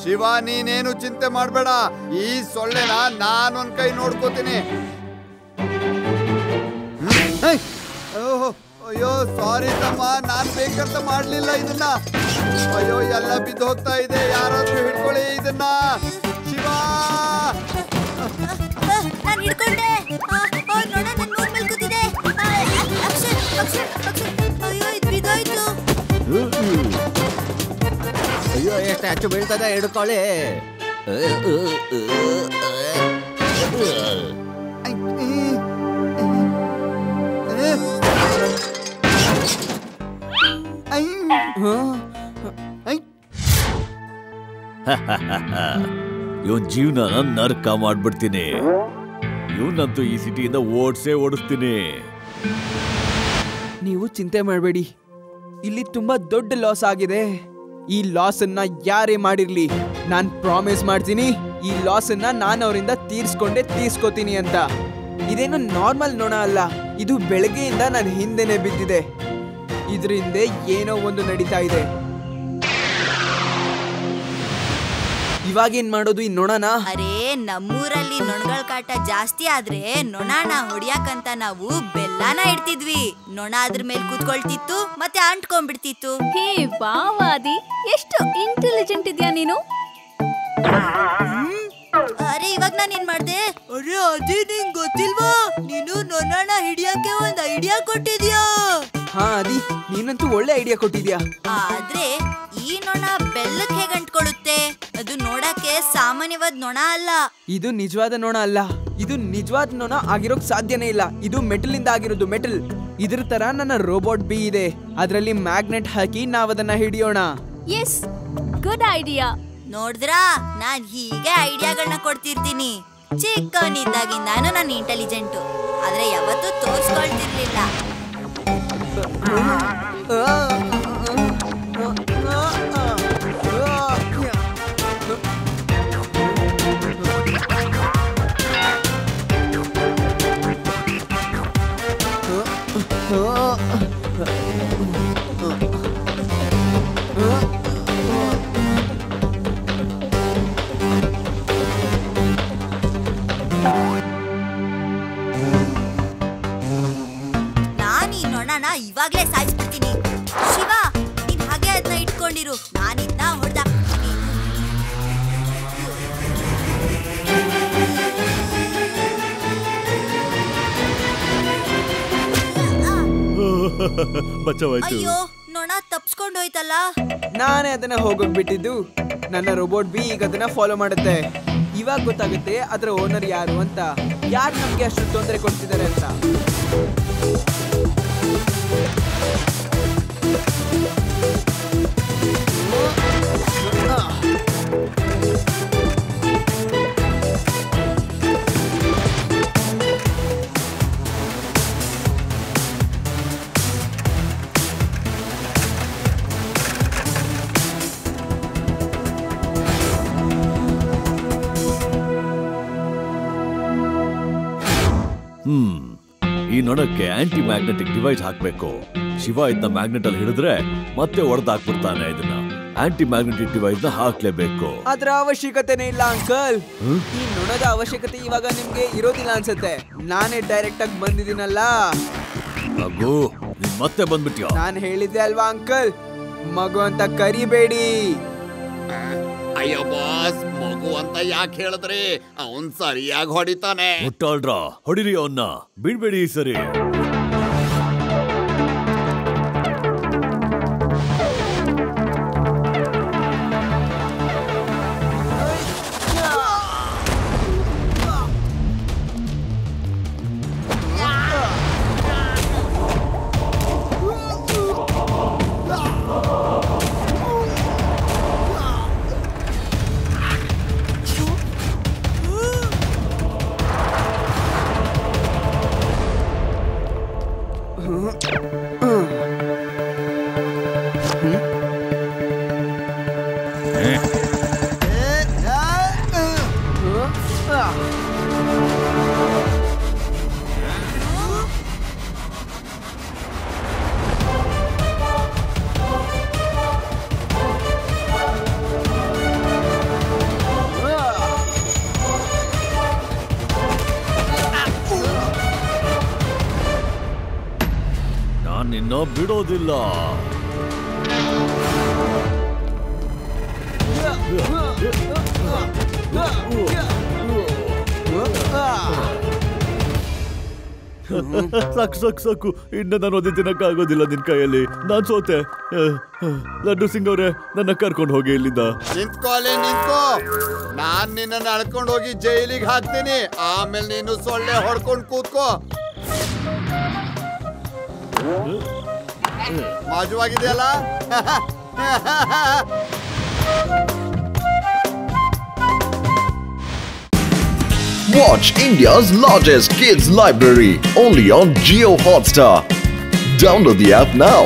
ಶಿವ, ನೀನೇನು ಚಿಂತೆ ಮಾಡ್ಬೇಡ. ಈ ಸೊಳ್ಳೆನ ನಾನೊಂದ್ ಕೈ ನೋಡ್ಕೋತೀನಿ. ಅಯ್ಯೋ ಸಾರಿ ತಮ್ಮ, ನಾನ್ ಬೇಕಂತ ಮಾಡ್ಲಿಲ್ಲ ಇದನ್ನ. ಅಯ್ಯೋ ಎಲ್ಲ ಬಿದ್ದು ಹೋಗ್ತಾ ಇದೆ, ಯಾರಾದ್ರೂ ಹಿಡ್ಕೊಳ್ಳಿ ಇದನ್ನ. ಶಿವ, ನಾನು ಹಿಡ್ಕೊಂಡೆ. ನೊಣ ನನ್ನ ಮೂಗ್ ಮೇಲ್ ಕೂತಿದೆ. ಅಯ್ಯೋ ಇದು ಬಿದ್ದೋಯ್ತು. ಅಯ್ಯೋ ಎಷ್ಟು ಹೆಚ್ಚು ಬೀಳ್ತದೆ, ಹಿಡ್ಕೊಳ್ಳಿ. ಇವನ್ ಜೀವನ ನರ್ಕ ಮಾಡ್ಬಿಡ್ತೀನಿ. ಇವನಂತೂ ಈ ಸಿಟಿಯಿಂದ ಓಡಿಸ್ತೀನಿ. ನೀವು ಚಿಂತೆ ಮಾಡಬೇಡಿ, ಇಲ್ಲಿ ತುಂಬಾ ದೊಡ್ಡ ಲಾಸ್ ಆಗಿದೆ. ಈ ಲಾಸ್ ಅನ್ನ ಯಾರೇ ಮಾಡಿರ್ಲಿ, ನಾನ್ ಪ್ರಾಮಿಸ್ ಮಾಡ್ತೀನಿ ಈ ಲಾಸ್ ಅನ್ನ ನಾನು ಅವರಿಂದ ತೀರ್ಸ್ಕೋತೀನಿ ಅಂತ. ಇದೇನು ನಾರ್ಮಲ್ ನೊಣ ಅಲ್ಲ, ಇದು ಬೆಳಗ್ಗೆಯಿಂದ ನನ್ನ ಹಿಂದೆನೆ ಬಿದ್ದಿದೆ. ಇದ್ರ ಹಿಂದೆ ಏನೋ ಒಂದು ನಡೀತಾ ಇದೆ. ಇವಾಗೇನ್ ಮಾಡೋದು ಈ ನೊಣನ? ಅರೇ, ನಮ್ಮೂರಲ್ಲಿ ನೊಣಗಳ ಕಾಟ ಜಾಸ್ತಿ ಆದ್ರೆ ನೊಣನ ಹೊಡಿಯಾಕಂತ ನಾವು ಬೆಲ್ಲನ ಇಡ್ತಿದ್ವಿ. ನೊಣ ಅದ್ರ ಮೇಲೆ ಕೂತ್ಕೊಳ್ತಿತ್ತು, ಮತ್ತೆ ಅಂಟ್ಕೊಂಡ್ಬಿಡ್ತಿತ್ತು. ಹೇ ಬಾವಾದಿ, ಎಷ್ಟು ಇಂಟೆಲಿಜೆಂಟ್ ಇದೆಯಾ ನೀನು. ಅರೆ, ಇವಾಗ ನಾನು ಏನ್ ಮಾಡ್ದೆ? ಅರೆ, ಅದೇ ನಿಂಗ್ ಗೊತ್ತಿಲ್ವಾ? ನೀನು ನೊಣನ ಹಿಡಿಯಕ್ಕೆ ಒಂದ್ ಐಡಿಯಾ ಕೊಟ್ಟಿದ್ಯಾ. ಹಾ ಅದಿ, ನೀನಂತೂ ಒಳ್ಳೆ ಐಡಿಯಾ ಕೊಟ್ಟಿದ್ಯಾ. ಆದ್ರೆ ಈ ನೊಣ ಬೆಲ್ಲಕ್ಕೆ ಹೇಗೆ ಅಂಟ್ಕೊಳ್ಳುತ್ತೆ? ಅದು ನೋಡಕ್ಕೆ ಸಾಮಾನ್ಯವಾದ ನೊಣ ಅಲ್ಲ. ಇದು ನಿಜವಾದ ನೊಣ ಅಲ್ಲ. ಇದು ನಿಜವಾದ ನೊಣ ಆಗಿರೋಕ್ ಸಾಧ್ಯನೇ ಇಲ್ಲ. ಇದು ಮೆಟಲ್ ಇಂದ ಆಗಿರೋದು, ಮೆಟಲ್. ಇದ್ರ ತರ ನನ್ನ ರೋಬೋಟ್ ಬಿ ಇದೆ, ಅದರಲ್ಲಿ ಮ್ಯಾಗ್ನೆಟ್ ಹಾಕಿ ನಾವದನ್ನ ಹಿಡಿಯೋಣ. Yes, good idea. ನೋಡಿದ್ರಾ, ನಾನ್ ಹೀಗೆ ಐಡಿಯಾಗಳನ್ನ ಕೊಡ್ತಿರ್ತೀನಿ. ಚಿಕ್ಕವನಿದ್ದಾಗಿಂದಾನು ನಾನು ಇಂಟೆಲಿಜೆಂಟು, ಆದ್ರೆ ಯಾವತ್ತೂ ತೋರ್ಸ್ಕೊಳ್ತಿರ್ಲಿಲ್ಲ. ಸಾಯಿಸ್ಬಿಡ್ತೀನಿ. ಶಿವ, ನೀನ್ ಹಾಗೆ ಅದನ್ನ ಇಟ್ಕೊಂಡಿರು, ನಾನಿದ್ನ ಹೊಡೆದಾಕ್ಬಿಡ್ತೀನಿ. ಬಚಾವಾಯ್ತು. ಅಯ್ಯೋ, ನೊಣ ತಪ್ಸ್ಕೊಂಡು ಹೋಯ್ತಲ್ಲ. ನಾನೇ ಅದನ್ನ ಹೋಗೋಕ್ ಬಿಟ್ಟಿದ್ದು. ನನ್ನ ರೋಬೋಟ್ ಬಿ ಈಗ ಅದನ್ನ ಫಾಲೋ ಮಾಡುತ್ತೆ. ಇವಾಗ ಗೊತ್ತಾಗುತ್ತೆ ಅದರ ಓನರ್ ಯಾರು ಅಂತ, ಯಾರು ನಮ್ಗೆ ಅಷ್ಟು ತೊಂದರೆ ಕೊಡ್ತಿದ್ದಾರೆ ಅಂತ. ಈ ನೊಣಕ್ಕೆ ಆಂಟಿ ಮ್ಯಾಗ್ನೆಟಿಕ್ ಡಿವೈಸ್ ಹಾಕ್ಬೇಕು. ಶಿವ ಇದನ್ನ ಮ್ಯಾಗ್ನೆಟ್ ಅಲ್ಲಿ ಹಿಡಿದ್ರೆ ಮತ್ತೆ ಹೊಡೆದಾಕ್ಬಿಡ್ತಾನೆ. ಇದನ್ನ ಆಂಟಿ ಮ್ಯಾಗ್ನೆಟಿಕ್ ಡಿವೈಸ್ ನ ಹಾಕ್ಲೇಬೇಕು. ಅದ್ರ ಅವಶ್ಯಕತೆನೇ ಇಲ್ಲ ಅಂಕಲ್. ಈ ನೊಣದ ಅವಶ್ಯಕತೆ ಇವಾಗ ನಿಮ್ಗೆ ಇರೋದಿಲ್ಲ ಅನ್ಸುತ್ತೆ. ನಾನೇ ಡೈರೆಕ್ಟ್ ಆಗಿ ಬಂದಿದ್ದೀನಲ್ಲ. ಮಗು, ನೀನ್ ಮತ್ತೆ ಬಂದ್ಬಿಟ್ಯಾ? ನಾನ್ ಹೇಳಿದ್ದೆ ಅಲ್ವಾ ಅಂಕಲ್, ಮಗು ಅಂತ ಕರಿಬೇಡಿ. ಅಯ್ಯೋ ಬಾಸ್, ಮಗು ಅಂತ ಯಾಕೆ ಹೇಳಿದ್ರಿ? ಅವನ್ ಸರಿಯಾಗಿ ಹೊಡಿತಾನೆ. ಮುಟ್ಟಾಳ್ರ, ಹೊಡಿರಿ ಅವನ್ನ, ಬಿಡ್ಬೇಡಿ ಈ ಸರಿ. ನಿನ್ನ ಬಿಡೋದಿಲ್ಲ. ಸಾಕು, ಇನ್ನ ನಾನು ಅದೇ ತಿನ್ನಕ್ಕಾಗೋದಿಲ್ಲ ನಿನ್ ಕೈಯಲ್ಲಿ. ನಾನ್ ಸೋತೆ. ಲಡ್ಡು ಸಿಂಗ್ ಅವ್ರೆ, ನನ್ನ ಕರ್ಕೊಂಡು ಹೋಗಿ ಇಲ್ಲಿಂದ. ನಿಂತ್ಕೋ. ನಾನ್ ನಿನ್ನ ನಡ್ಕೊಂಡು ಹೋಗಿ ಜೈಲಿಗೆ ಹಾಕ್ತೀನಿ. ಆಮೇಲೆ ನೀನು ಸೊಳ್ಳೆ ಹೊಡ್ಕೊಂಡು ಕೂತ್ಕೋ. ಮಾಜುವಾಗಿದೆಯಲ್ಲ. Watch India's largest kids library only on Jio Hotstar. Download the app now.